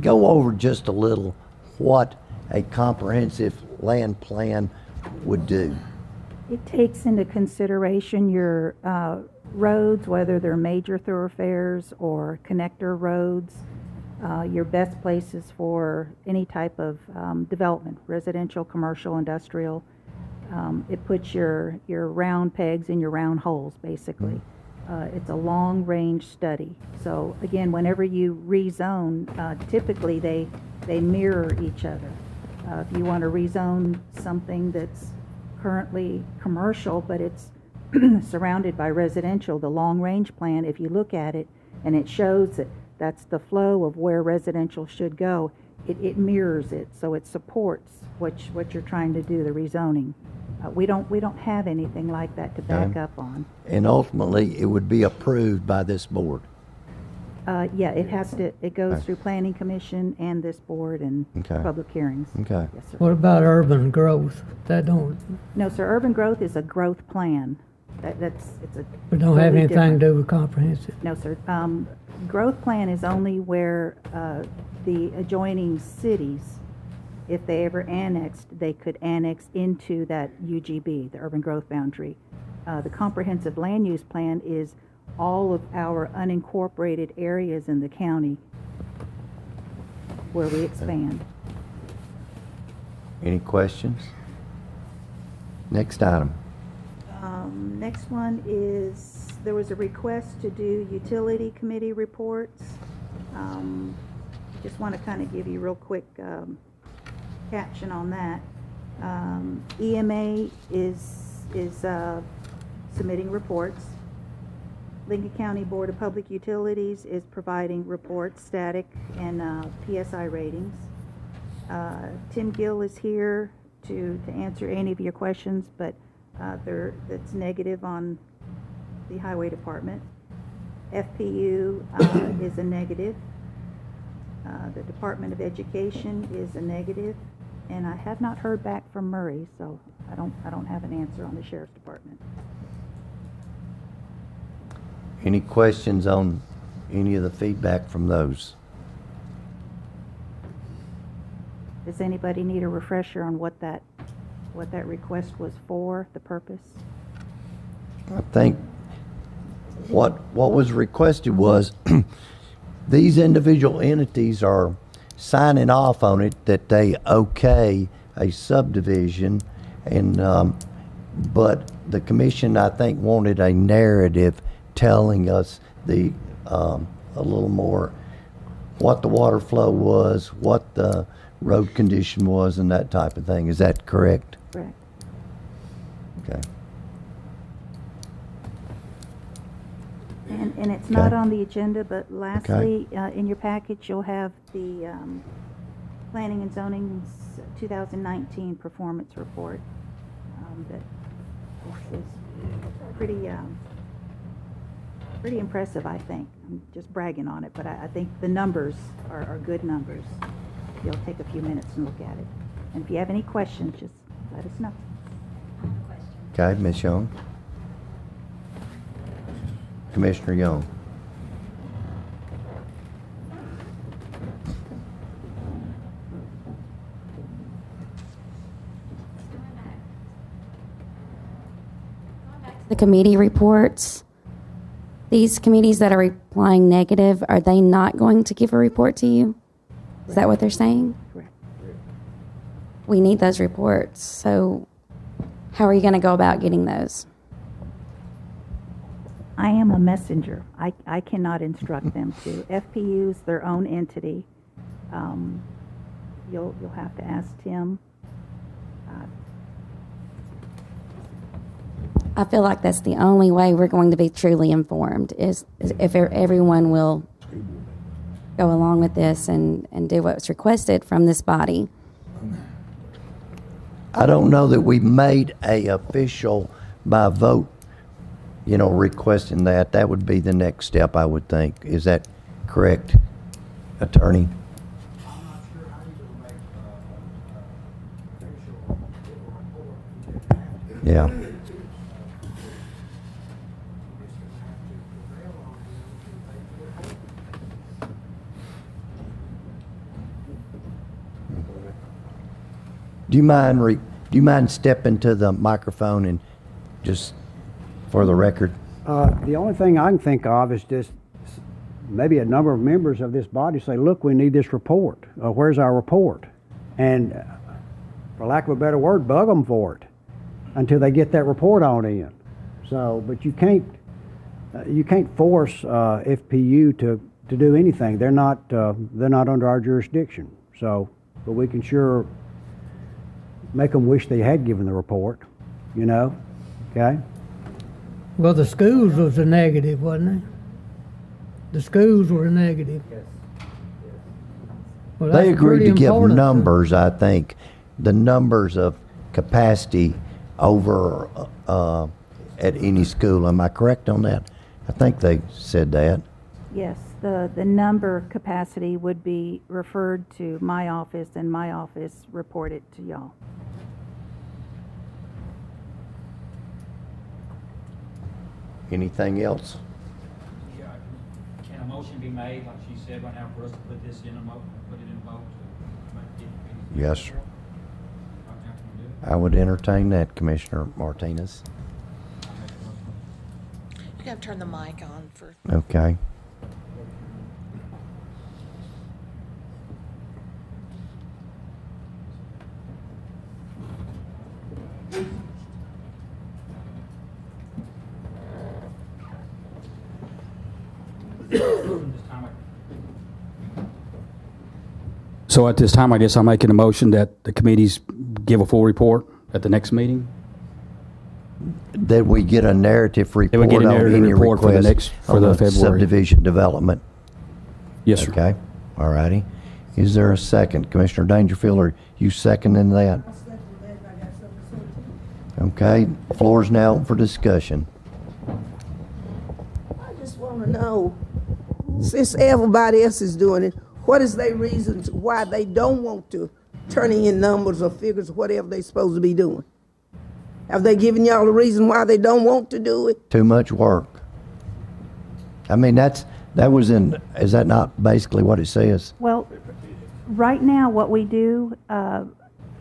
Go over just a little what a comprehensive land plan would do. It takes into consideration your roads, whether they're major thoroughfares or connector roads, your best places for any type of development, residential, commercial, industrial. It puts your round pegs in your round holes, basically. It's a long-range study. So again, whenever you rezone, typically they mirror each other. If you want to rezone something that's currently commercial, but it's surrounded by residential, the long-range plan, if you look at it and it shows that that's the flow of where residential should go, it mirrors it, so it supports what you're trying to do, the rezoning. We don't have anything like that to back up on. And ultimately, it would be approved by this board. Yeah, it goes through Planning Commission and this board and Okay. public hearings. Okay. Yes, sir. What about urban growth? That don't, No, sir, urban growth is a growth plan. It's a. we don't have totally anything different. to do with comprehensive. No, sir. Growth plan is only where the adjoining cities, if they ever annexed, they could annex into that UGB, the urban growth boundary. The comprehensive land use plan is all of our unincorporated areas in the county where we expand. Any questions? Next item. Next one is, there was a request to do utility committee reports. Just want to kind of give you a real quick caption on that. EMA is submitting reports. Lincoln County Board of Public Utilities is providing reports, static and PSI ratings. Tim Gill is here to answer any of your questions, but that's negative on the Highway Department. FPU is a negative. The Department of Education is a negative, and I have not heard back from Murray, so I don't have an answer on the Sheriff's Department. Any questions on any of the feedback from those? Does anybody need a refresher on what that request was for, the purpose? I think what was requested was these individual entities are signing off on it that they okay a subdivision, and but the commission, I think, wanted a narrative telling us a little more what the water flow was, what the road condition was, and that type of thing. Is that correct? Correct. Okay. And it's not on the agenda, but lastly, in your package, you'll have the Planning and Zoning's 2019 performance report that is pretty impressive, I think. I'm just bragging on it, but I think the numbers are good numbers. You'll take a few minutes and look at it. And if you have any questions, just let us know. Okay, Ms. Young. Commissioner Young. The committee reports, these committees that are replying negative, are they not going to give a report to you? Is that what they're saying? Correct. We need those reports. So how are you going to go about getting those? I am a messenger. I cannot instruct them to. FPU's their own entity. You'll have to ask Tim. I feel like that's the only way we're going to be truly informed is if everyone will go along with this and do what's requested from this body. I don't know that we made a official by vote, requesting that. That would be the next step, I would think. Is that correct, Attorney? I'm not sure how you will make official report. Yeah. Do you mind stepping to the microphone and just for the record? The only thing I can think of is just maybe a number of members of this body say, look, we need this report. Where's our report? And for lack of a better word, bug them for it until they get that report on in. So, but you can't force FPU to do anything. They're not under our jurisdiction. So, but we can sure make them wish they had given the report, you know, okay? Well, the schools was a negative, wasn't they? The schools were a negative. Yes. Well, They that's agreed pretty to give important. numbers, I think, the numbers of capacity over at any school. Am I correct on that? I think they said that. Yes, the number capacity would be referred to my office, and my office reported to y'all. Anything else? Yeah, can a motion be made, like she said right now, for us to put this in a put it in vote to make it? Yes, sir. Right now, can we do it? I would entertain that, Commissioner Martinez. I'll make a motion. You gotta turn the mic on for. Okay. So at this time, I guess I'm making a motion that the committees give a full report at the next meeting? That we get a narrative report we get a on narrative any report for the request next- for on the the February. subdivision development. Yes, sir. Okay, all righty. Is there a second? Commissioner Dangerfield, are you seconding that? Okay, floor is now open for discussion. I just want to know, since everybody else is doing it, what is their reasons why they don't want to turn in numbers or figures or whatever they're supposed to be doing? Have they given y'all a reason why they don't want to do it? Too much work. I mean, is that not basically what it says? Well, right now, what we do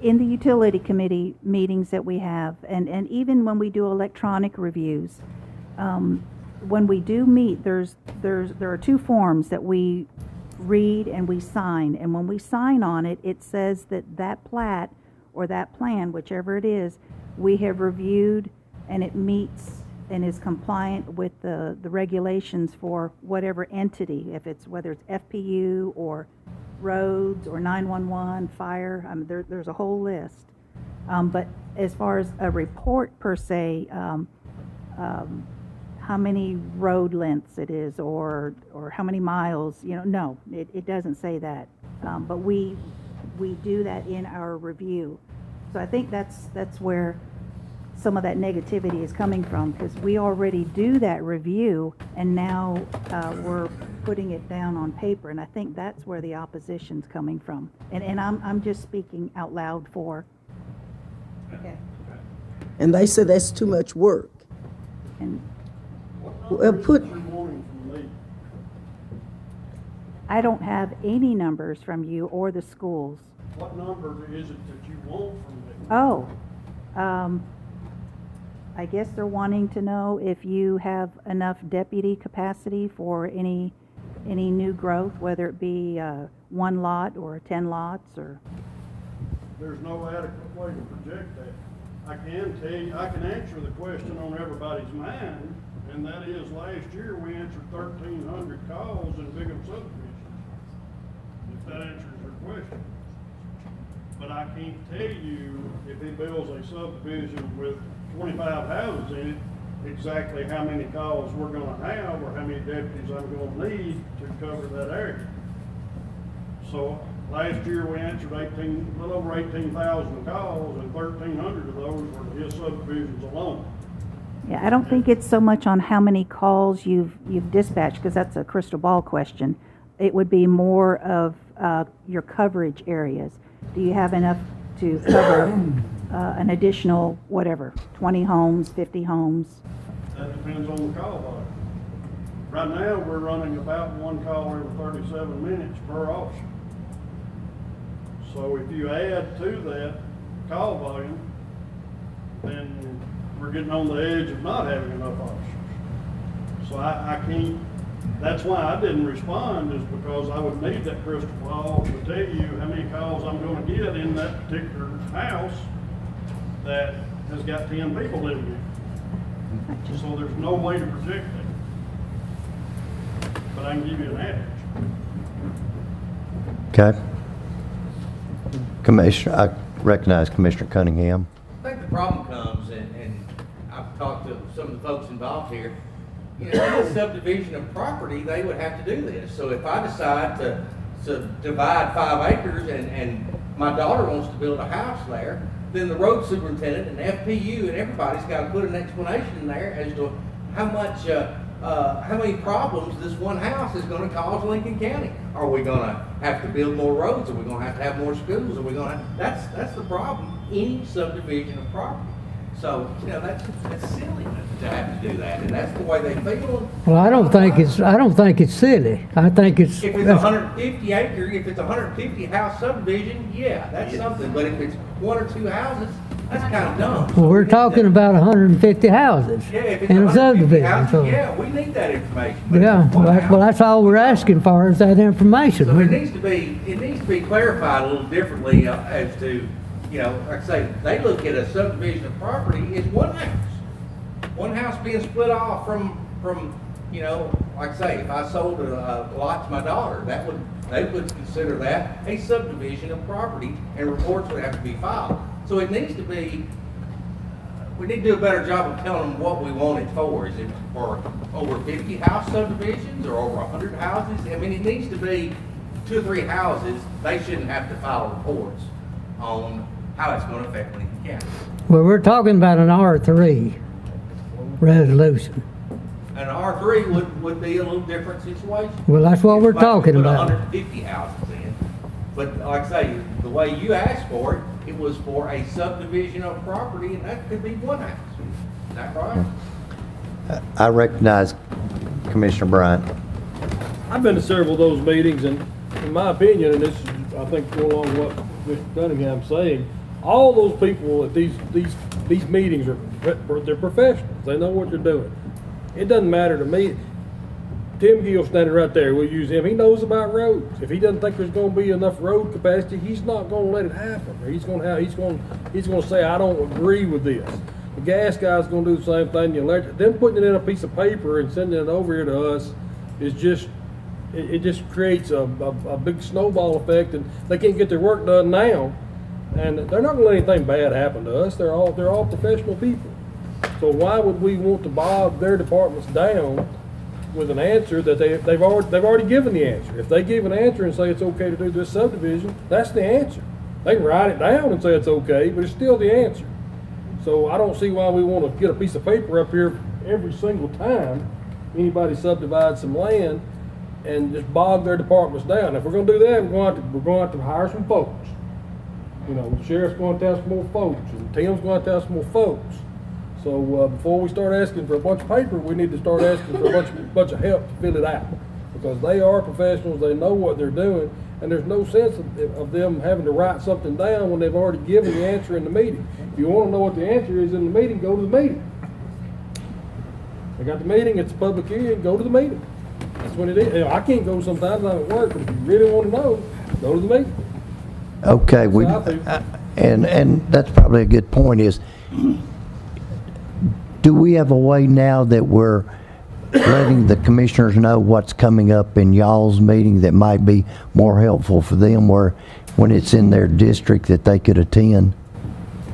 in the utility committee meetings that we have, and even when we do electronic reviews, when we do meet, there are two forms that we read and we sign. And when we sign on it, it says that plat or that plan, whichever it is, we have reviewed and it meets and is compliant with the regulations for whatever entity, whether it's FPU or roads or 911, fire. I mean, there's a whole list. But as far as a report per se, how many road lengths it is or how many miles, no, it doesn't say that. But we do that in our review. So I think that's where some of that negativity is coming from, because we already do that review and now we're putting it down on paper, and I think that's where the opposition's coming from. And I'm just speaking out loud for. Okay. And they say that's too much work. And Well, put, I don't have any numbers from you or the schools. What number is it that you want from me? Oh, I guess they're wanting to know if you have enough deputy capacity for any new growth, whether it be one lot or 10 lots or. There's no adequate way to project that. I can tell you, I can answer the question on everybody's mind, and that is last year we answered 1,300 calls in Bigham subdivision. If that answers your question. But I can't tell you if he builds a subdivision with 25 houses in it, exactly how many calls we're gonna have or how many deputies I'm gonna need to cover that area. So last year we answered a little over 18,000 calls, and 1,300 of those were to his subdivisions alone. Yeah, I don't think it's so much on how many calls you've dispatched, because that's a crystal ball question. It would be more of your coverage areas. Do you have enough to cover an additional, 20 homes, 50 homes? That depends on the call volume. Right now, we're running about one call every 37 minutes per officer. So if you add to that call volume, then we're getting on the edge of not having enough officers. So I can't, that's why I didn't respond, is because I would need that crystal ball to tell you how many calls I'm gonna get in that particular house that has got 10 people living in it. So there's no way to predict that. But I can give you an average. Okay. Commissioner, I recognize Commissioner Cunningham. I think the problem comes, and I've talked to some of the folks involved here, you know, in a subdivision of property, they would have to do this. So if I decide to divide 5 acres and my daughter wants to build a house there, then the road superintendent and FPU and everybody's got to put an explanation in there as to how much, how many problems this one house is going to cause Lincoln County. Are we going to have to build more roads? Are we going to have more schools? Are we going to? That's the problem. Any subdivision of property. So you know that's silly to have to do that, and that's the way they feel. Well, I don't think it's silly. I think it's. If it's 150 acre, if it's 150 house subdivision, yeah, that's something. But if it's 1 or 2 houses, that's kind of dumb. Well, we're talking about 150 houses Yeah, if it's in a 150 subdivision. houses, So, yeah, we need that information. But yeah, if it's one house, well, that's all we're asking for is that information. so it needs to be clarified a little differently as to, you know, like I say, they look at a subdivision of property as one house being split off from, you know, like I say, if I sold a lot to my daughter, they would consider that a subdivision of property, and reports would have to be filed. So it needs to be, we need to do a better job of telling them what we want it for. Is it for over 50 house subdivisions or over 100 houses? I mean, it needs to be 2 or 3 houses. They shouldn't have to file reports on how it's going to affect Lincoln County. Well, we're talking about an R3 resolution. An R3 would be a little different situation. Well, that's what we're talking Put about. 150 houses in. But like I say, the way you asked for it, it was for a subdivision of property, and that could be one house. Is that right? I recognize Commissioner Bryant. I've been to several of those meetings, and in my opinion, and this is, I think, go along with what Mr. Cunningham's saying, all those people at these meetings they're professionals. They know what they're doing. It doesn't matter to me. Tim Gill standing right there, we'll use him. He knows about roads. If he doesn't think there's going to be enough road capacity, he's not going to let it happen. Or he's going to say, I don't agree with this. The gas guy's going to do the same thing. The electric, them putting it in a piece of paper and sending it over here to us is just, it just creates a big snowball effect, and they can't get their work done now. And they're not going to let anything bad happen to us. They're all professional people. So why would we want to bog their departments down with an answer that they've already given the answer? If they give an answer and say it's okay to do this subdivision, that's the answer. They can write it down and say it's okay, but it's still the answer. So I don't see why we want to get a piece of paper up here every single time anybody subdivides some land and just bog their departments down. If we're going to do that, we're going to have to hire some folks. You know, the sheriff's going to have some more folks, and Tim's going to have some more folks. So before we start asking for a bunch of paper, we need to start asking for a bunch of help to fill it out, because they are professionals. They know what they're doing, and there's no sense of them having to write something down when they've already given the answer in the meeting. If you want to know what the answer is in the meeting, go to the meeting. They got the meeting, it's a public hearing, go to the meeting. That's when it is. You know, I can't go sometimes, I'm at work, but if you really want to know, go to the meeting. Okay, and that's probably a good point is, do we have a way now that we're letting the commissioners know what's coming up in y'all's meeting that might be more helpful for them, where when it's in their district that they could attend?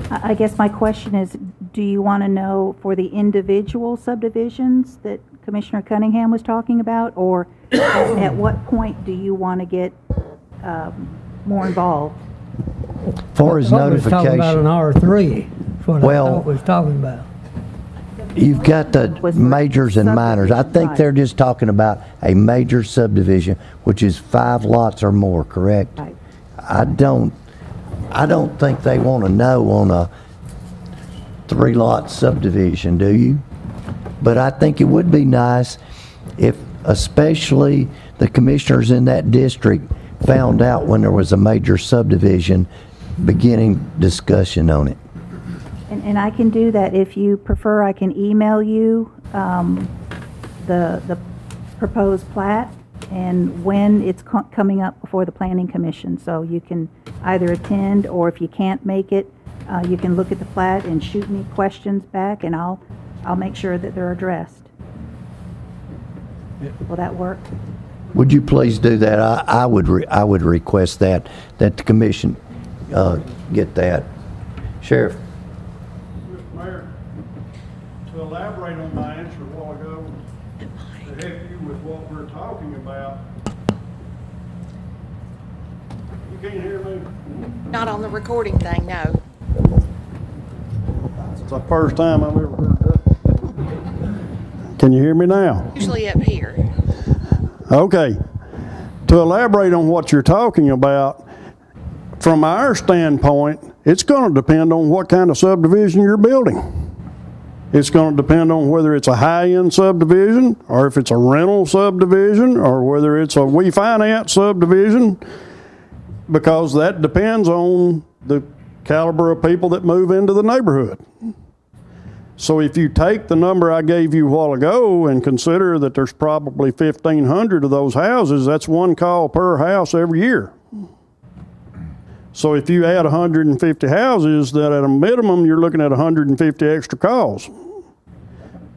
I guess my question is, do you want to know for the individual subdivisions that Commissioner Cunningham was talking about, or at what point do you want to get more involved? For his notification. I was talking about an R3. That's what I thought was talking about. You've got the majors and minors. I think they're just talking about a major subdivision, which is 5 lots or more, correct? Right. I don't think they want to know on a 3-lot subdivision, do you? But I think it would be nice if, especially the commissioners in that district, found out when there was a major subdivision beginning discussion on it. And I can do that. If you prefer, I can email you the proposed plat and when it's coming up before the Planning Commission. So you can either attend, or if you can't make it, you can look at the plat and shoot me questions back, and I'll make sure that they're addressed. Will that work? Would you please do that? I would request that the commission get that. Sheriff. Mr. Mayor, to elaborate on my answer a while ago, to help you with what we're talking about, you can't hear me? Not on the recording thing, no. It's the first time I've ever heard that. Can you hear me now? Usually up here. Okay. To elaborate on what you're talking about, from our standpoint, it's going to depend on what kind of subdivision you're building. It's going to depend on whether it's a high-end subdivision, or if it's a rental subdivision, or whether it's a refinance subdivision, because that depends on the caliber of people that move into the neighborhood. So if you take the number I gave you a while ago and consider that there's probably 1,500 of those houses, that's one call per house every year. So if you add 150 houses, that at a minimum you're looking at 150 extra calls.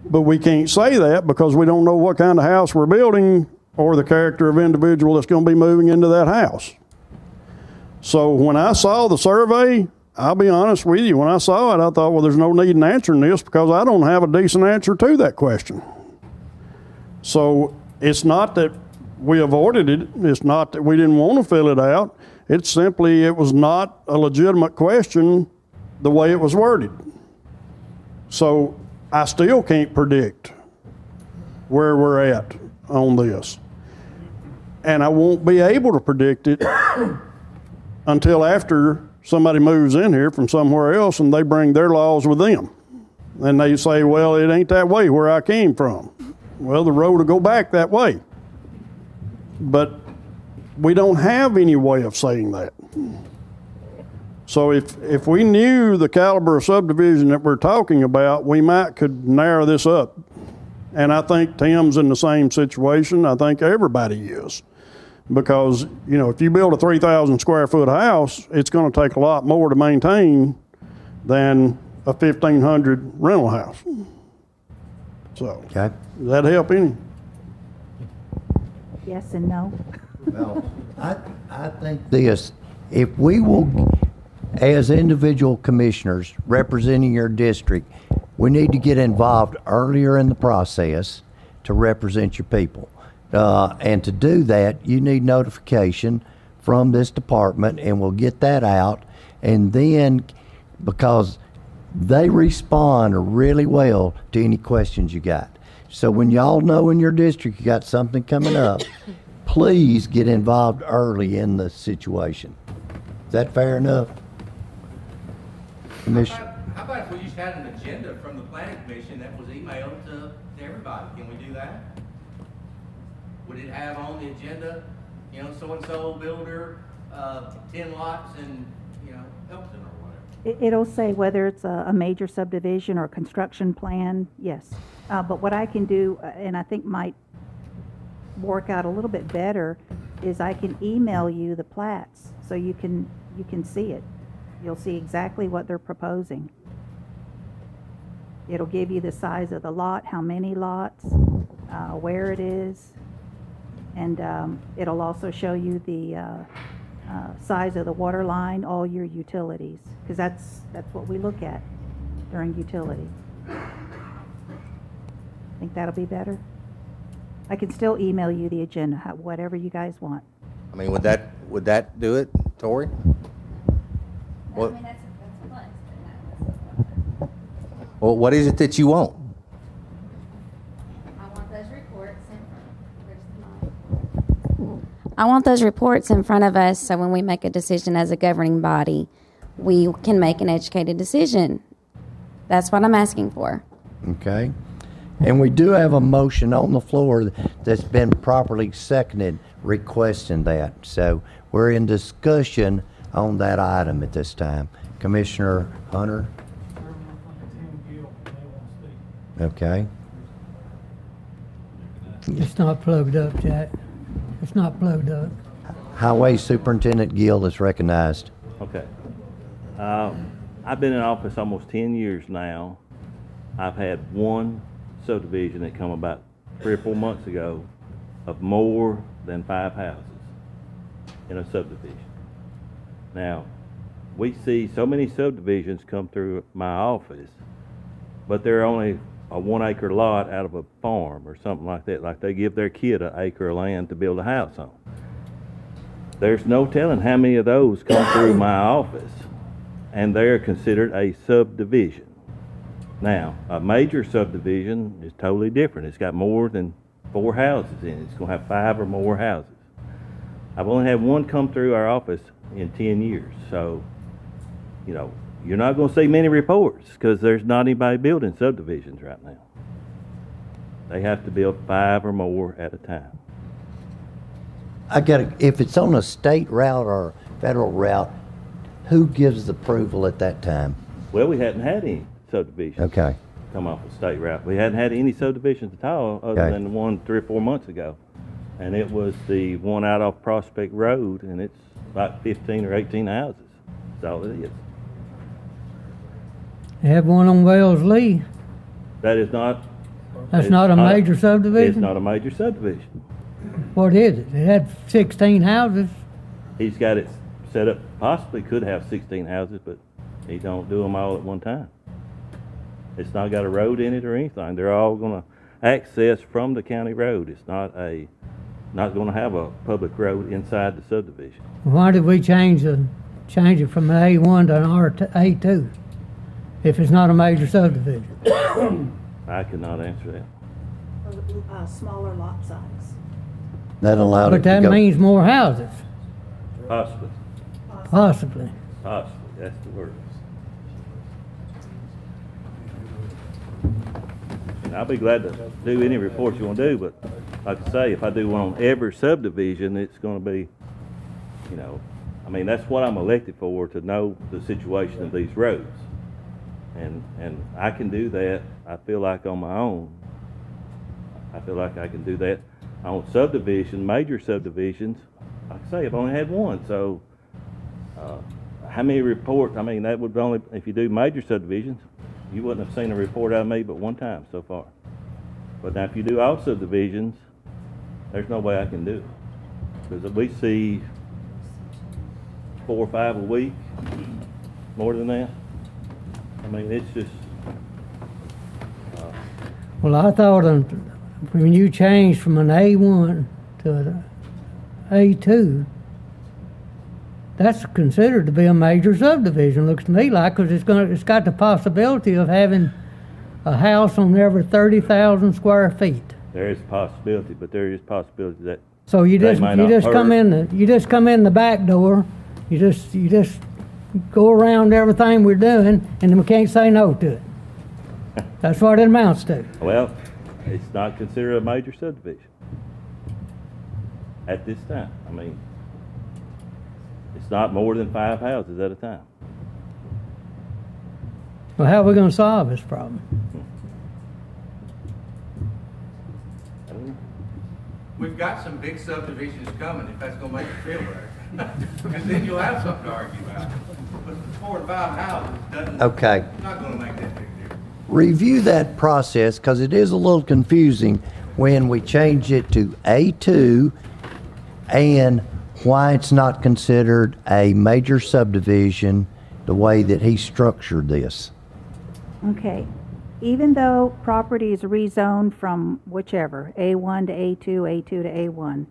But we can't say that because we don't know what kind of house we're building or the character of individual that's going to be moving into that house. So when I saw the survey, I'll be honest with you, when I saw it, I thought, well, there's no need in answering this because I don't have a decent answer to that question. So it's not that we avoided it. It's not that we didn't want to fill it out. It's simply it was not a legitimate question the way it was worded. So I still can't predict where we're at on this. And I won't be able to predict it until after somebody moves in here from somewhere else and they bring their laws with them. And they say, well, it ain't that way where I came from. Well, the road will go back that way. But we don't have any way of saying that. So if we knew the caliber of subdivision that we're talking about, we might could narrow this up. And I think Tim's in the same situation. I think everybody is. Because, you know, if you build a 3,000 square foot house, it's going to take a lot more to maintain than a 1,500 rental house. So, Okay. Does that help any? Yes and no. Well, I think this, if we will, as individual commissioners representing your district, we need to get involved earlier in the process to represent your people. And to do that, you need notification from this department, and we'll get that out. And then, because they respond really well to any questions you got. So when y'all know in your district you got something coming up, please get involved early in the situation. Is that fair enough? Commissioner? How about if we just had an agenda from the planning commission that was emailed to everybody? Can we do that? Would it have on the agenda, you know, so-and-so builder, 10 lots in, you know, Elton or whatever? It'll say whether it's a major subdivision or a construction plan, yes. But what I can do, and I think might work out a little bit better, is I can email you the plats so you can see it. You'll see exactly what they're proposing. It'll give you the size of the lot, how many lots, where it is, and it'll also show you the size of the water line, all your utilities, because that's what we look at during utility. Think that'll be better? I can still email you the agenda, whatever you guys want. I mean, would that do it, Tori? What? I mean, that's a plus, but not. Well, what is it that you want? I want those reports I want those reports in front of us so when we make a decision as a governing body, we can make an educated decision. That's what I'm asking for. Okay. And we do have a motion on the floor that's been properly seconded requesting that. So we're in discussion on that item at this time? Commissioner Hunter? Okay. It's not plugged up, Jack. It's not plugged up. Highway Superintendent Gill is recognized. Okay. I've been in office almost 10 years now. I've had one subdivision that come about 3 or 4 months ago of more than 5 houses in a subdivision. Now, we see so many subdivisions come through my office, but they're only a 1 acre lot out of a farm or something like that. Like they give their kid an acre of land to build a house on. There's no telling how many of those come through my office, and they're considered a subdivision. Now, a major subdivision is totally different. It's got more than 4 houses in it. It's going to have 5 or more houses. I've only had one come through our office in 10 years. So, you know, you're not going to see many reports because there's not anybody building subdivisions right now. They have to build 5 or more at a time. If it's on a state route or federal route, who gives the approval at that time? Well, we hadn't had any subdivisions. Okay. Come off a state route. We hadn't had any subdivisions at all other than the one 3 or 4 months ago. And it was the one out off Prospect Road, and it's about 15 or 18 houses. That's all it is. They have one on Wells Lee. That is not... That's not a major subdivision? It's not a major subdivision. What is it? It had 16 houses. He's got it set up, possibly could have 16 houses, but he don't do them all at one time. It's not got a road in it or anything. They're all going to access from the county road. It's not going to have a public road inside the subdivision. Why did we change it from an A1 to an A2 if it's not a major subdivision? I cannot answer that. Smaller lot size. That allowed But that means more houses. Possibly. Possibly. Possibly. That's the word. And I'll be glad to do any reports you want to do, but like I say, if I do one on every subdivision, it's going to be, you know, I mean, that's what I'm elected for, to know the situation of these roads. And I can do that, I feel like, on my own. I feel like I can do that on subdivision, major subdivisions. Like I say, I've only had one, so how many reports? I mean, that would only, if you do major subdivisions, you wouldn't have seen a report out of me but one time so far. But now if you do all subdivisions, there's no way I can do it. Because we see 4 or 5 a week, more than that. I mean, it's just... Well, I thought when you changed from an A1 to an A2, that's considered to be a major subdivision, looks to me like, because it's got the possibility of having a house on every 30,000 square feet. There is a possibility, but there is possibility that... So you just come in the back door, you just go around everything we're doing, and then we can't say no to it. That's what it amounts to. Well, it's not considered a major subdivision at this time. I mean, it's not more than 5 houses at a time. Well, how are we going to solve this problem? We've got some big subdivisions coming, if that's gonna make you feel better. Because then you'll have something to argue about. But 4 or 5 houses doesn't, Okay. not gonna make that big difference. Review that process, because it is a little confusing when we change it to A2 and why it's not considered a major subdivision the way that he structured this. Okay. Even though property is rezoned from whichever, A1 to A2, A2 to A1,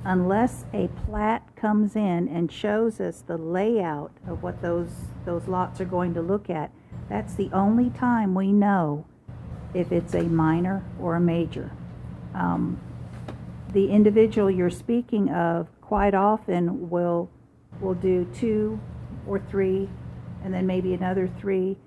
unless a plat comes in and shows us the layout of what those lots are going to look at, that's the only time we know if it's a minor or a major. The individual you're speaking of quite often will do 2 or 3 and then maybe another 3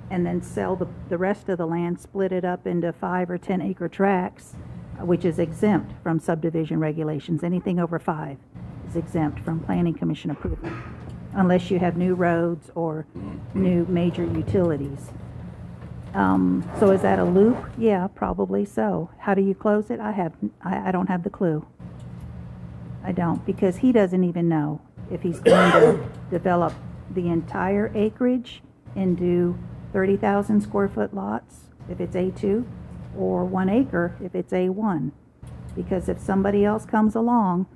and then sell the rest of the land, split it up into 5 or 10 acre tracts, which is exempt from subdivision regulations. Anything over 5 is exempt from planning commission approval. unless you have new roads or new major utilities. So is that a loop? Yeah, probably so. How do you close it? I don't have the clue. I don't, because he doesn't even know if he's going to develop the entire acreage into 30,000 square foot lots, if it's A2, or 1 acre if it's A1. Because if somebody else comes along,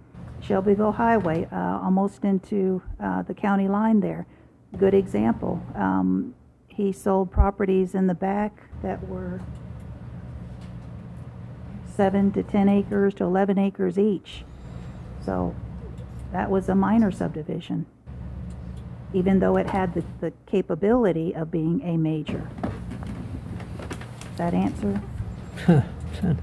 Shelbyville Highway, almost into the county line there, good example. He sold properties in the back that were 7 to 10 acres to 11 acres each. So that was a minor subdivision, even though it had the capability of being a major. Does that answer?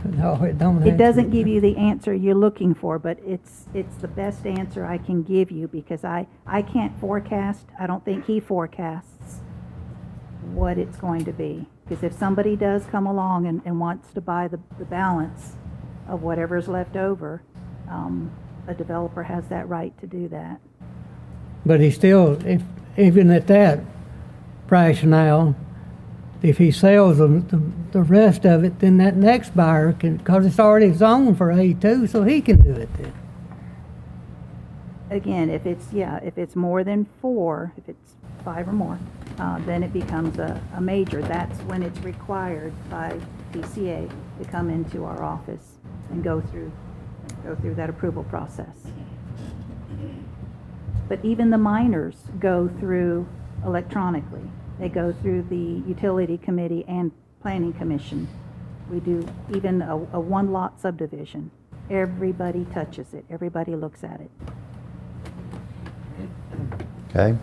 No, it don't. It doesn't give you the answer you're looking for, but it's the best answer I can give you, because I can't forecast. I don't think he forecasts what it's going to be. Because if somebody does come along and wants to buy the balance of whatever's left over, a developer has that right to do that. But he still, even at that price now, if he sells the rest of it, then that next buyer can, because it's already zoned for A2, so he can do it then. Again, if it's more than 4, if it's 5 or more, then it becomes a major. That's when it's required by DCA to come into our office and go through that approval process. But even the minors go through electronically. They go through the utility committee and planning commission. We do even a 1-lot subdivision. Everybody touches it. Everybody looks at it. Okay.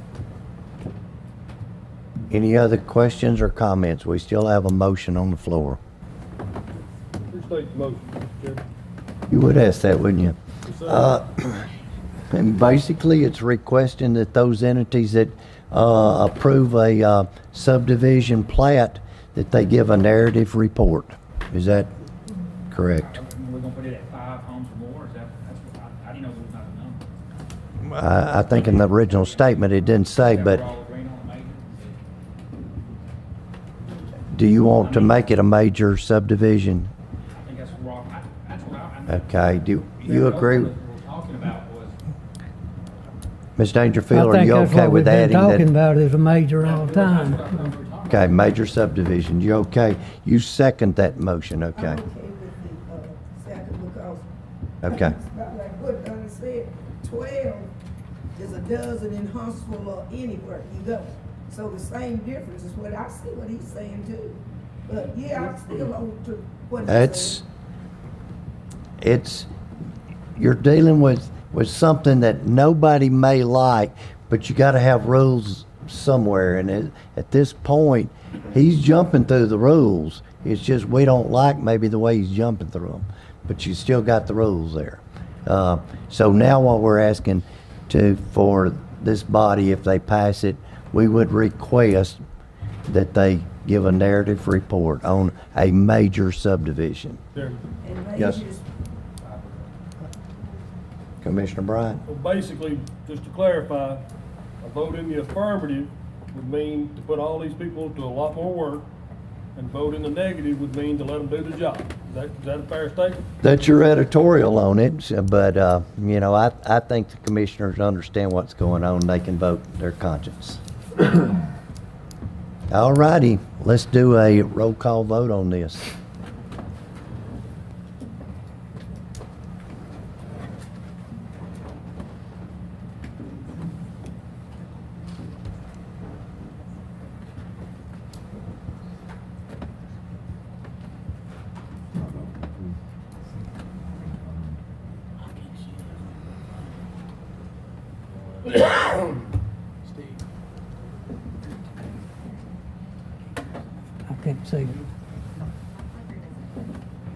Any other questions or comments? We still have a motion on the floor. Restate the motion, Mr. Chairman. You would ask that, wouldn't you? Yes, sir. And basically, it's requesting that those entities that approve a subdivision plat, that they give a narrative report. Is that correct? We're gonna put it at 5 homes or more, I didn't know there was not a number. I think in the original statement it didn't say, but We're all agreeing on a major? do you want to make it a major subdivision? I think that's wrong. That's what Okay, do you agree? What we're talking about was, Ms. Dangerfield, are you okay with adding I think that's what we've been talking that? about is a major all the time. Okay, major subdivision, you okay? You second that motion, okay? I'm okay with the second because. Okay. It's about like what Donna said, 12 is a dozen in Huntsville or anywhere you go. So the same difference is what I see what he's saying too. But yeah, I'm still on to what he's saying. It's, you're dealing with something that nobody may like, but you gotta have rules somewhere, and at this point, he's jumping through the rules. It's just we don't like maybe the way he's jumping through them, but you still got the rules there. So now what we're asking for this body, if they pass it, we would request that they give a narrative report on a major subdivision. And Yes. majors, Commissioner Bryant? Well, basically, just to clarify, a vote in the affirmative would mean to put all these people to a lot more work, and vote in the negative would mean to let them do the job. Is that a fair statement? That's your editorial on it, but, you know, I think the commissioners understand what's going on. They can vote their conscience. All righty, let's do a roll call vote on this. I can't see.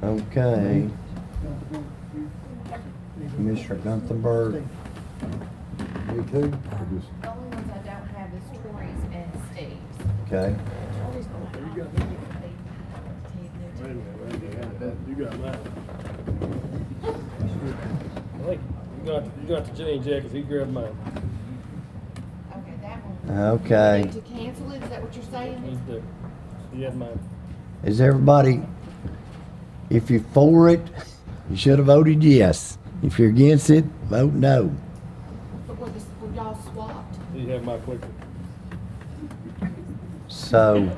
Okay. Commissioner Gunthenberg. Me too? Or just- The only ones I don't have is Tori's and Steve's. Okay. Tori's gonna You got that. I think you got to change that because he grabbed mine. Okay. To cancel it, is that what you're saying? Yes, ma'am. Is everybody, if you're for it, you should have voted yes. If you're against it, vote no. But were y'all swapped? You have my clicker. So,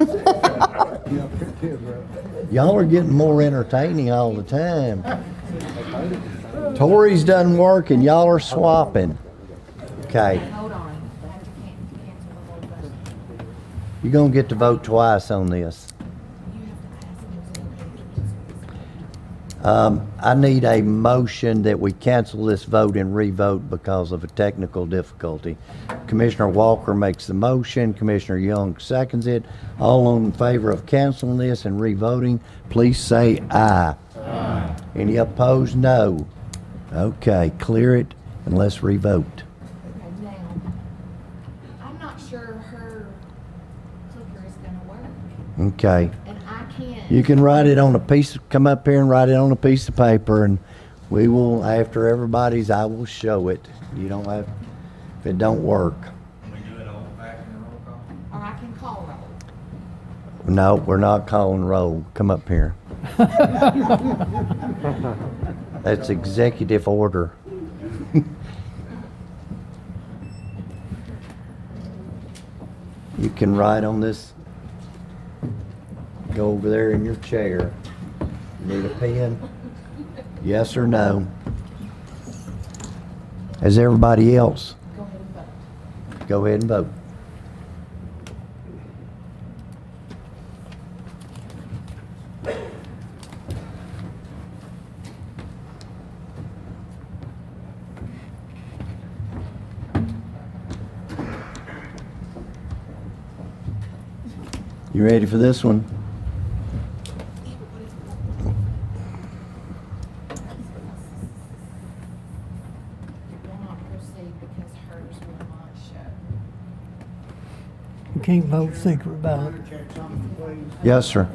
y'all are getting more entertaining all the time. Tories doesn't work and y'all are swapping. Okay. Hold on. I have to cancel the whole vote. You're gonna get to vote twice on this. You have to ask them, is it okay to cancel this? I need a motion that we cancel this vote and revote because of a technical difficulty. Commissioner Walker makes the motion, Commissioner Young seconds it. All in favor of canceling this and revoting, please say aye. Aye. Any opposed, no. Okay, clear it and let's revote. Okay, now, I'm not sure her clicker is gonna work, Okay. and I can't. You can write it on a piece, come up here and write it on a piece of paper, and we will, after everybody's, I will show it. You don't have, if it don't work. Can we do it old-fashioned roll call? Or I can call roll. No, we're not calling roll. Come up here. That's executive order. You can write on this. Go over there in your chair. Need a pen? Yes or no? As everybody else? Go ahead and vote. Go ahead and vote. You ready for this one? It will not proceed because hers will not show. You can't vote secret ballot. Yes, sir.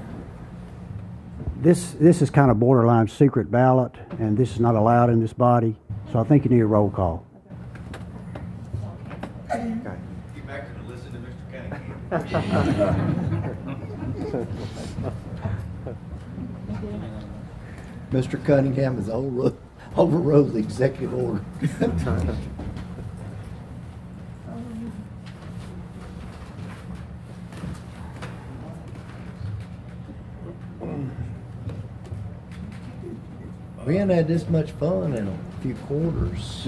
This is kind of borderline secret ballot, and this is not allowed in this body, so I think you need a roll call. Get back to the listen to Mr. Cunningham. Mr. Cunningham has overrode the executive order. We haven't had this much fun in a few quarters.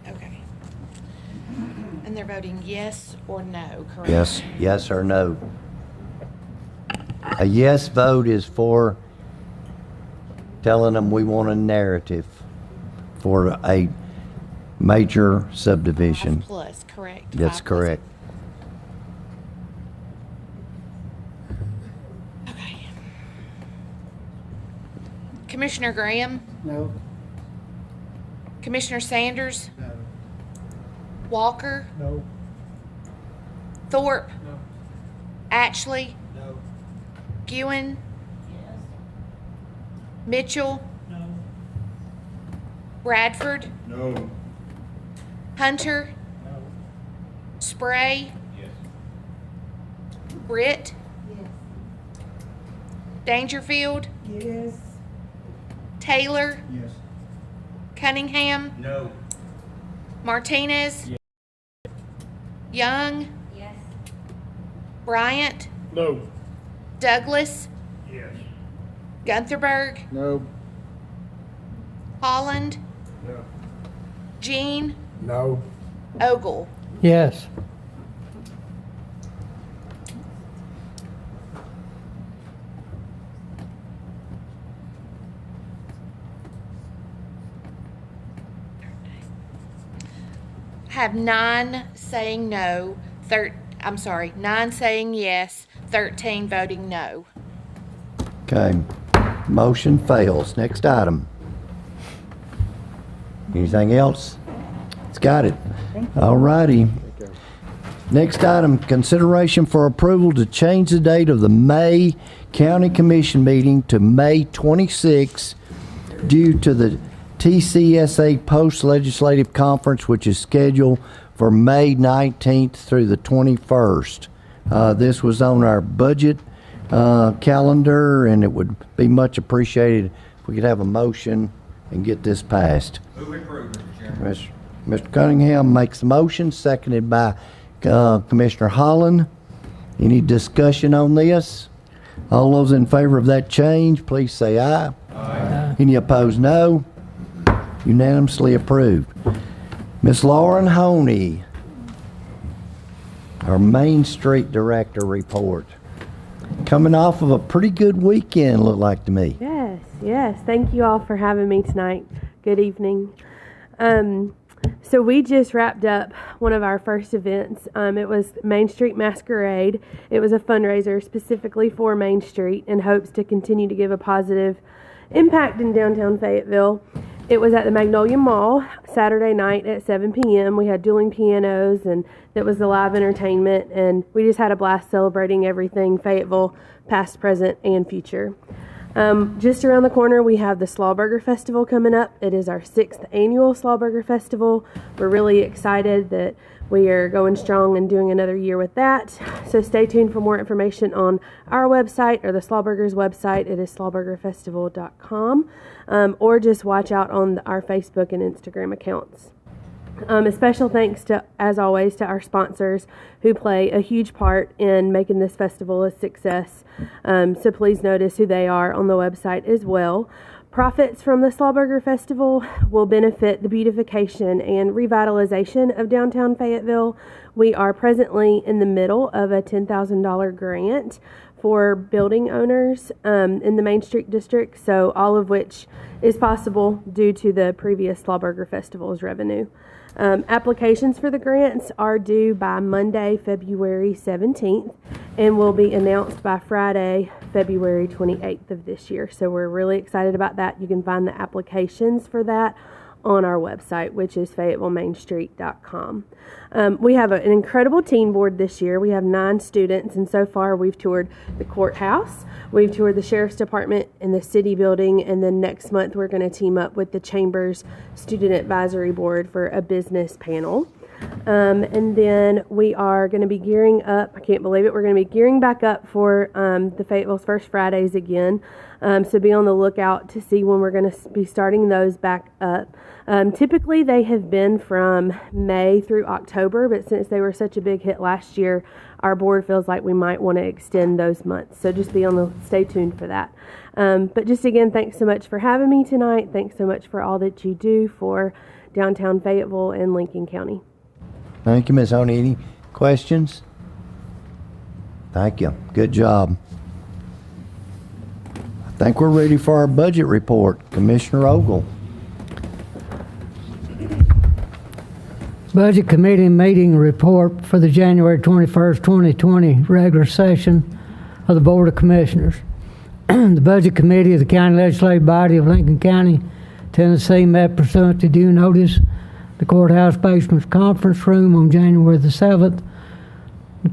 Okay. And they're voting yes or no, correct? Yes or no. A yes vote is for telling them we want a narrative for a major subdivision. 5 plus, correct? That's 5 plus. correct. Okay. Commissioner Graham? No. Commissioner Sanders? No. Walker? No. Thorpe? No. Ashley? No. Gewen? Mitchell? No. Bradford? No. Hunter? No. Spray? Yes. Britt? Yes. Dangerfield? Yes. Taylor? Yes. Cunningham? No. Martinez? Young? Yes. Bryant? No. Douglas? Yes. Guntherberg? No. Holland? No. Jean? No. Ogle? Yes. Have 9 saying no, 9 saying yes, 13 voting no. Okay. Motion fails. Next item. Anything else? It's got it. All righty. Next item, consideration for approval to change the date of the May County Commission meeting to May 26 due to the TCSA Post-Legislative Conference, which is scheduled for May 19th through the 21st. This was on our budget calendar, and it would be much appreciated if we could have a motion and get this passed. Move approved, Mr. Chairman. Mr. Cunningham makes the motion, seconded by Commissioner Holland. Any discussion on this? All those in favor of that change, please say aye. Aye. Any opposed, no. Unanimously approved. Ms. Lauren Honey, our Main Street Director report. Coming off of a pretty good weekend, looked like to me. Yes. Thank you all for having me tonight. Good evening. So we just wrapped up one of our first events. It was Main Street Masquerade. It was a fundraiser specifically for Main Street in hopes to continue to give a positive impact in downtown Fayetteville. It was at the Magnolia Mall Saturday night at 7 p.m. We had dueling pianos, and that was the live entertainment, and we just had a blast celebrating everything Fayetteville, past, present, and future. Just around the corner, we have the Slawburger Festival coming up. It is our 6th annual Slawburger Festival. We're really excited that we are going strong and doing another year with that. So stay tuned for more information on our website or the Slawburgers website. It is slawburgerfestival.com, or just watch out on our Facebook and Instagram accounts. A special thanks to, as always, to our sponsors who play a huge part in making this festival a success. So please notice who they are on the website as well. Profits from the Slawburger Festival will benefit the beautification and revitalization of downtown Fayetteville. We are presently in the middle of a $10,000 grant for building owners in the Main Street District, so all of which is possible due to the previous Slawburger Festival's revenue. Applications for the grants are due by Monday, February 17th, and will be announced by Friday, February 28th of this year. So we're really excited about that. You can find the applications for that on our website, which is FayettevilleMainStreet.com. We have an incredible teen board this year. We have 9 students, and so far we've toured the courthouse, we've toured the Sheriff's Department and the City Building, and then next month we're going to team up with the Chamber's Student Advisory Board for a business panel. And then we are going to be gearing up, I can't believe it, we're going to be gearing back up for the Fayetteville's First Fridays again. So be on the lookout to see when we're going to be starting those back up. Typically they have been from May through October, but since they were such a big hit last year, our board feels like we might want to extend those months. So just stay tuned for that. But just again, thanks so much for having me tonight. Thanks so much for all that you do for downtown Fayetteville and Lincoln County. Thank you, Ms. Honey. Any questions? Thank you. Good job. I think we're ready for our budget report. Commissioner Ogle. Budget Committee meeting report for the January 21st, 2020 regular session of the Board of Commissioners. The Budget Committee of the County Legislative Body of Lincoln County, Tennessee met pursuant to due notice the courthouse basement conference room on January the 7th,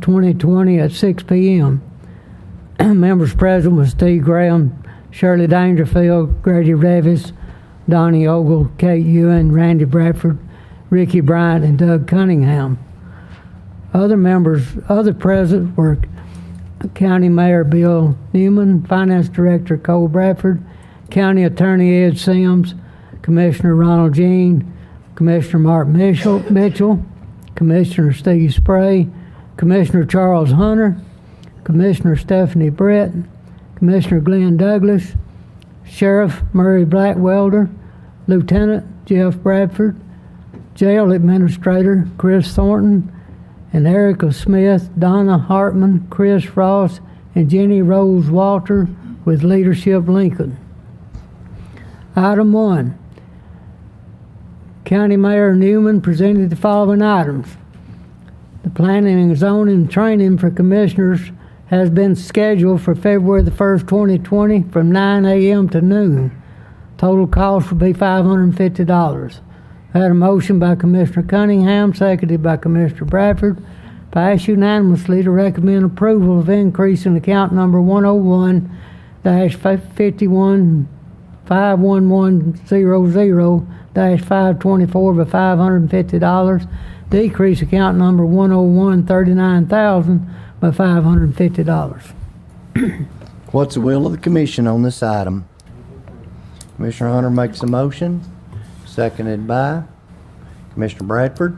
2020 at 6 p.m. Members present was Steve Graham, Shirley Dangerfield, Grady Revis, Donnie Ogle, Kate Ewan, Randy Bradford, Ricky Bryant, and Doug Cunningham. Other present were County Mayor Bill Newman, Finance Director Cole Bradford, County Attorney Ed Sims, Commissioner Ronald Jean, Commissioner Mark Mitchell, Commissioner Steve Spray, Commissioner Charles Hunter, Commissioner Stephanie Brett, Commissioner Glenn Douglas, Sheriff Murray Blackwelder, Lieutenant Jeff Bradford, Jail Administrator Chris Thornton, and Erica Smith, Donna Hartman, Chris Ross, and Jenny Rose Walter with Leadership Lincoln. Item 1. County Mayor Newman presented the following items. The planning and zoning training for commissioners has been scheduled for February the 1st, 2020 from 9 a.m. to noon. Total cost will be $550. I had a motion by Commissioner Cunningham, seconded by Commissioner Bradford. Passed unanimously to recommend approval of increase in account number 101-51 51100-524 by $550. Decrease account number 10139,000 by $550. What's the will of the commission on this item? Commissioner Hunter makes a motion, seconded by Commissioner Bradford.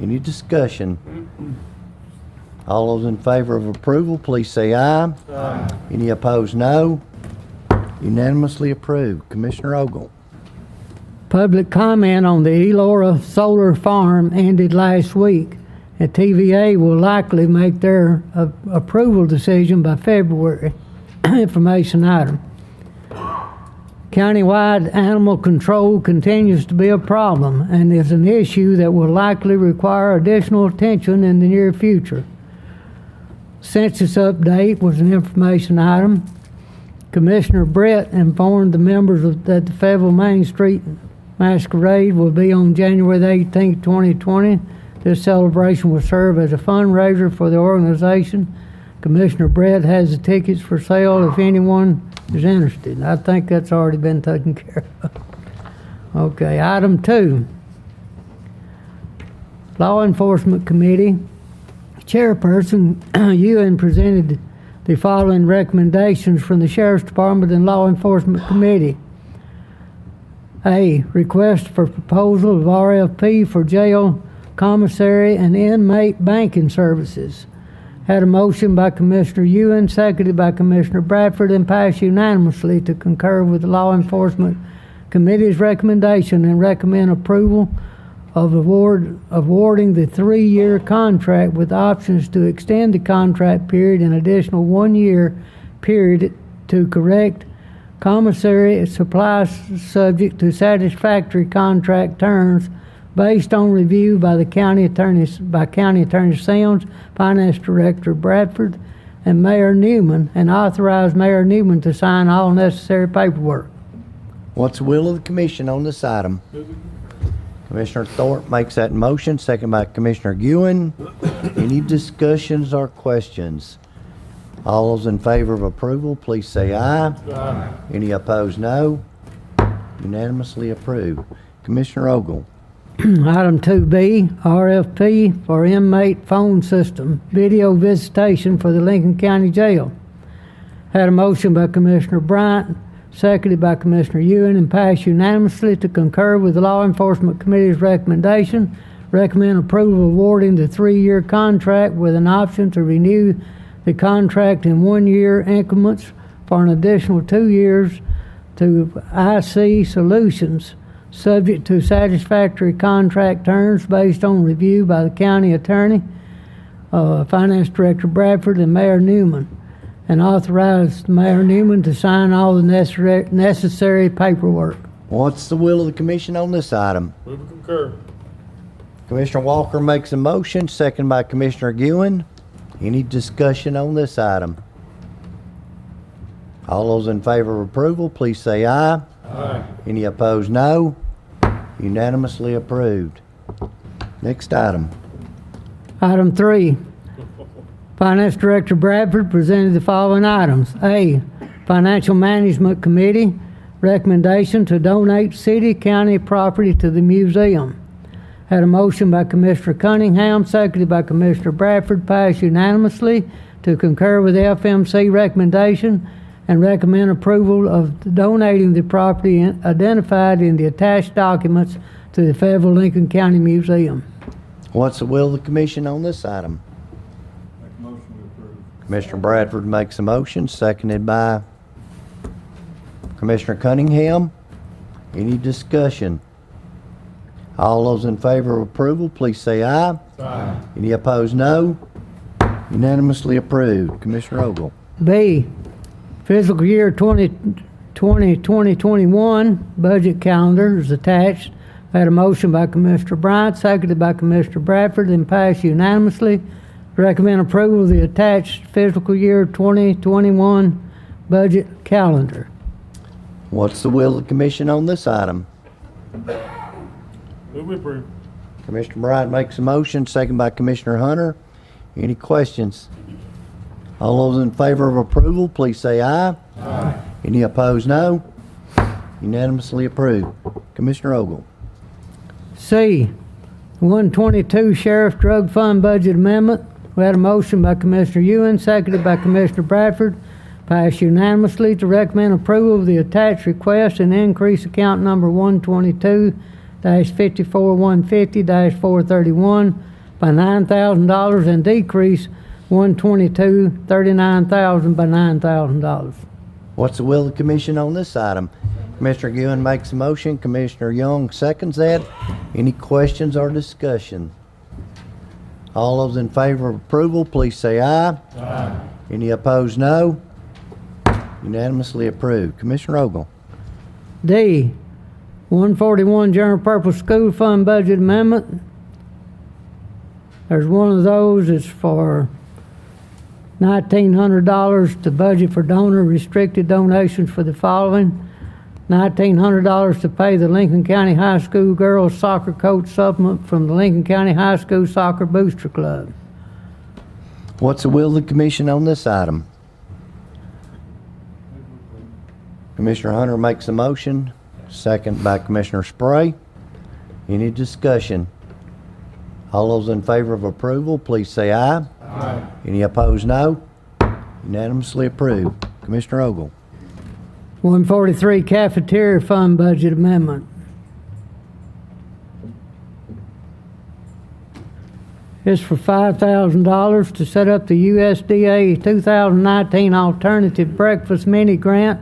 Any discussion? All those in favor of approval, please say aye. Aye. Any opposed, no. Unanimously approved. Commissioner Ogle. Public comment on the Elora Solar Farm ended last week, and TVA will likely make their approval decision by February. Information item. Countywide animal control continues to be a problem and is an issue that will likely require additional attention in the near future. Census update was an information item. Commissioner Brett informed the members that the Fayetteville Main Street Masquerade will be on January the 18th, 2020. This celebration will serve as a fundraiser for the organization. Commissioner Brett has the tickets for sale if anyone is interested. I think that's already been taken care of. Okay, item 2. Law Enforcement Committee Chairperson Ewan presented the following recommendations from the Sheriff's Department and Law Enforcement Committee. A. Request for proposal of RFP for jail, commissary, and inmate banking services. Had a motion by Commissioner Ewan, seconded by Commissioner Bradford, and passed unanimously to concur with the Law Enforcement Committee's recommendation and recommend approval of awarding the 3-year contract with options to extend the contract period an additional 1-year period to correct commissary supplies subject to satisfactory contract terms based on review by County Attorney Sims, Finance Director Bradford, and Mayor Newman, and authorize Mayor Newman to sign all necessary paperwork. What's the will of the commission on this item? Commissioner Thorpe makes that motion, second by Commissioner Ewan. Any discussions or questions? All those in favor of approval, please say aye. Aye. Any opposed, no. Unanimously approved. Commissioner Ogle. Item 2B, RFP for inmate phone system, video visitation for the Lincoln County Jail. Had a motion by Commissioner Bryant, seconded by Commissioner Ewan, and passed unanimously to concur with the Law Enforcement Committee's recommendation. Recommend approval of awarding the 3-year contract with an option to renew the contract in 1-year increments for an additional 2 years to IC Solutions, subject to satisfactory contract terms based on review by the County Attorney, Finance Director Bradford, and Mayor Newman, and authorize Mayor Newman to sign all the necessary paperwork. What's the will of the commission on this item? Move to concur. Commissioner Walker makes a motion, second by Commissioner Ewan. Any discussion on this item? All those in favor of approval, please say aye. Aye. Any opposed, no. Unanimously approved. Next item. Item 3. Finance Director Bradford presented the following items. A. Financial Management Committee recommendation to donate city county property to the museum. Had a motion by Commissioner Cunningham, seconded by Commissioner Bradford, passed unanimously to concur with the FMC recommendation and recommend approval of donating the property identified in the attached documents to the Fayetteville Lincoln County Museum. What's the will of the commission on this item? Make a motion to approve. Commissioner Bradford makes a motion, seconded by Commissioner Cunningham. Any discussion? All those in favor of approval, please say aye. Aye. Any opposed, no. Unanimously approved. Commissioner Ogle. B. Fiscal year 2020-2021 budget calendar is attached. I had a motion by Commissioner Bryant, seconded by Commissioner Bradford, and passed unanimously. Recommend approval of the attached fiscal year 2021 budget calendar. What's the will of the commission on this item? Move approve. Commissioner Bryant makes a motion, second by Commissioner Hunter. Any questions? All those in favor of approval, please say aye. Aye. Any opposed, no. Unanimously approved. Commissioner Ogle. C, 122 Sheriff Drug Fund Budget Amendment. We had a motion by Commissioner Ewan, seconded by Commissioner Bradford. Passed unanimously to recommend approval of the attached request and increase account number 122-54150-431 by $9,000 and decrease 122-39,000 by $9,000. What's the will of the commission on this item? Commissioner Ewan makes a motion. Commissioner Young seconds that. Any questions or discussion? All those in favor of approval, please say aye. Aye. Any opposed, no. Unanimously approved. Commissioner Ogle. D, 141 General Purpose School Fund Budget Amendment. There's one of those. It's for $1,900 to budget for donor restricted donations for the following. $1,900 to pay the Lincoln County High School girls soccer coach supplement from the Lincoln County High School Soccer Booster Club. What's the will of the commission on this item? Commissioner Hunter makes a motion, second by Commissioner Spray. Any discussion? All those in favor of approval, please say aye. Aye. Any opposed, no. Unanimously approved. Commissioner Ogle. 143 Cafeteria Fund Budget Amendment. It's for $5,000 to set up the USDA 2019 Alternative Breakfast Mini Grant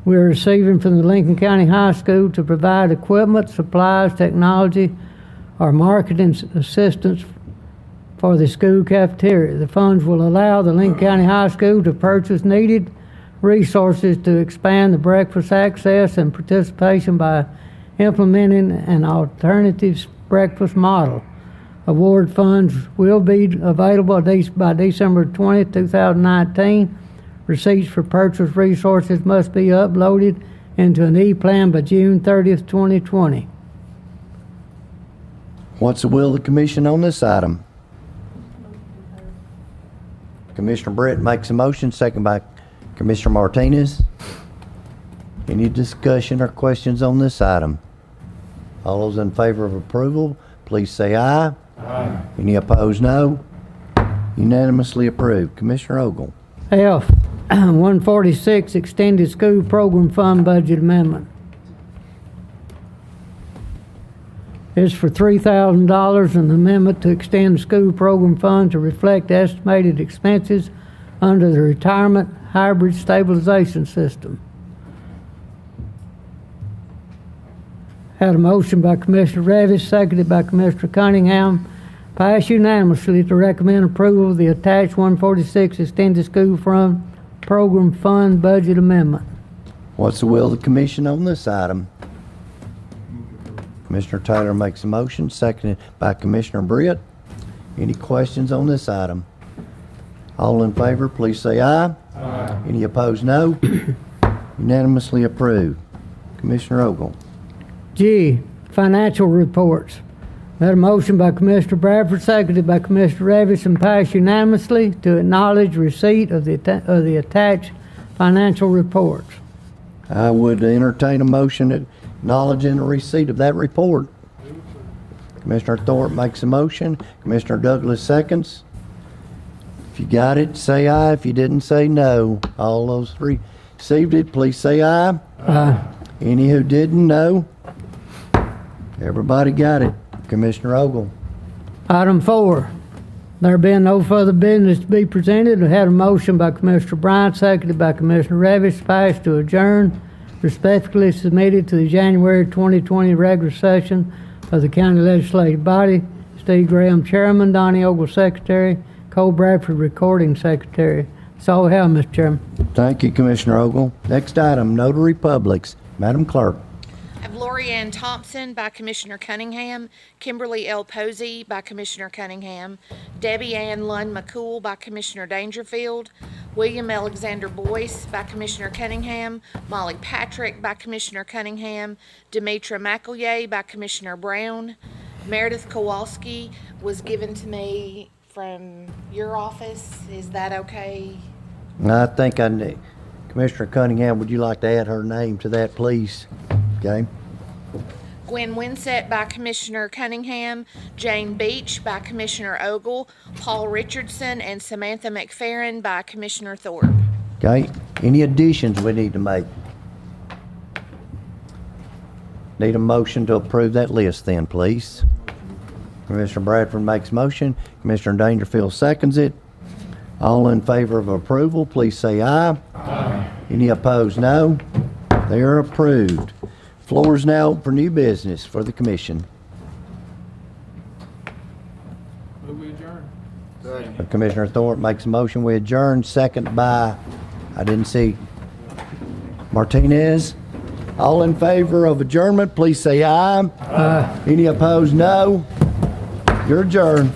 we're receiving from the Lincoln County High School to provide equipment, supplies, technology, or marketing assistance for the school cafeteria. The funds will allow the Lincoln County High School to purchase needed resources to expand the breakfast access and participation by implementing an alternative breakfast model. Award funds will be available by December 20, 2019. Receipts for purchase resources must be uploaded into an e-plan by June 30th, 2020. What's the will of the commission on this item? Commissioner Brett makes a motion, second by Commissioner Martinez. Any discussion or questions on this item? All those in favor of approval, please say aye. Aye. Any opposed, no. Unanimously approved. Commissioner Ogle. F, 146 Extended School Program Fund Budget Amendment. It's for $3,000, an amendment to extend the school program fund to reflect estimated expenses under the Retirement Hybrid Stabilization System. Had a motion by Commissioner Revis, seconded by Commissioner Cunningham. Passed unanimously to recommend approval of the attached 146 Extended School Program Fund Budget Amendment. What's the will of the commission on this item? Commissioner Taylor makes a motion, seconded by Commissioner Britt. Any questions on this item? All in favor, please say aye. Aye. Any opposed, no. Unanimously approved. Commissioner Ogle. G, Financial Reports. Had a motion by Commissioner Bradford, seconded by Commissioner Revis, and passed unanimously to acknowledge receipt of the attached financial reports. I would entertain a motion acknowledging the receipt of that report. Commissioner Thorpe makes a motion. Commissioner Douglas seconds. If you got it, say aye. If you didn't, say no. All those three received it, please say aye. Aye. Any who didn't, no. Everybody got it. Commissioner Ogle. Item 4, there being no further business to be presented, I had a motion by Commissioner Bryant, seconded by Commissioner Revis, passed to adjourn, respectfully submitted to the January 2020 regular session of the county legislative body. Steve Graham, Chairman, Donnie Ogle, Secretary, Cole Bradford, Recording Secretary. That's all we have, Mr. Chairman. Thank you, Commissioner Ogle. Next item, notary publics. Madam Clerk. I have Lori Ann Thompson by Commissioner Cunningham, Kimberly L. Posey by Commissioner Cunningham, Debbie Ann Lund McCool by Commissioner Dangerfield, William Alexander Boyce by Commissioner Cunningham, Molly Patrick by Commissioner Cunningham, Demetra McEllier by Commissioner Brown. Meredith Kowalski was given to me from your office. Is that okay? I think Commissioner Cunningham, would you like to add her name to that, please? Okay. Gwen Winsett by Commissioner Cunningham, Jane Beach by Commissioner Ogle, Paul Richardson and Samantha McFerrin by Commissioner Thorpe. Okay. Any additions we need to make? Need a motion to approve that list then, please. Commissioner Bradford makes motion. Commissioner Dangerfield seconds it. All in favor of approval, please say aye. Aye. Any opposed, no. They are approved. Floor is now open for new business for the commission. Move we adjourn. Commissioner Thorpe makes a motion. We adjourn. Second by, I didn't see, Martinez. All in favor of adjournment, please say aye. Aye. Any opposed, no. You're adjourned.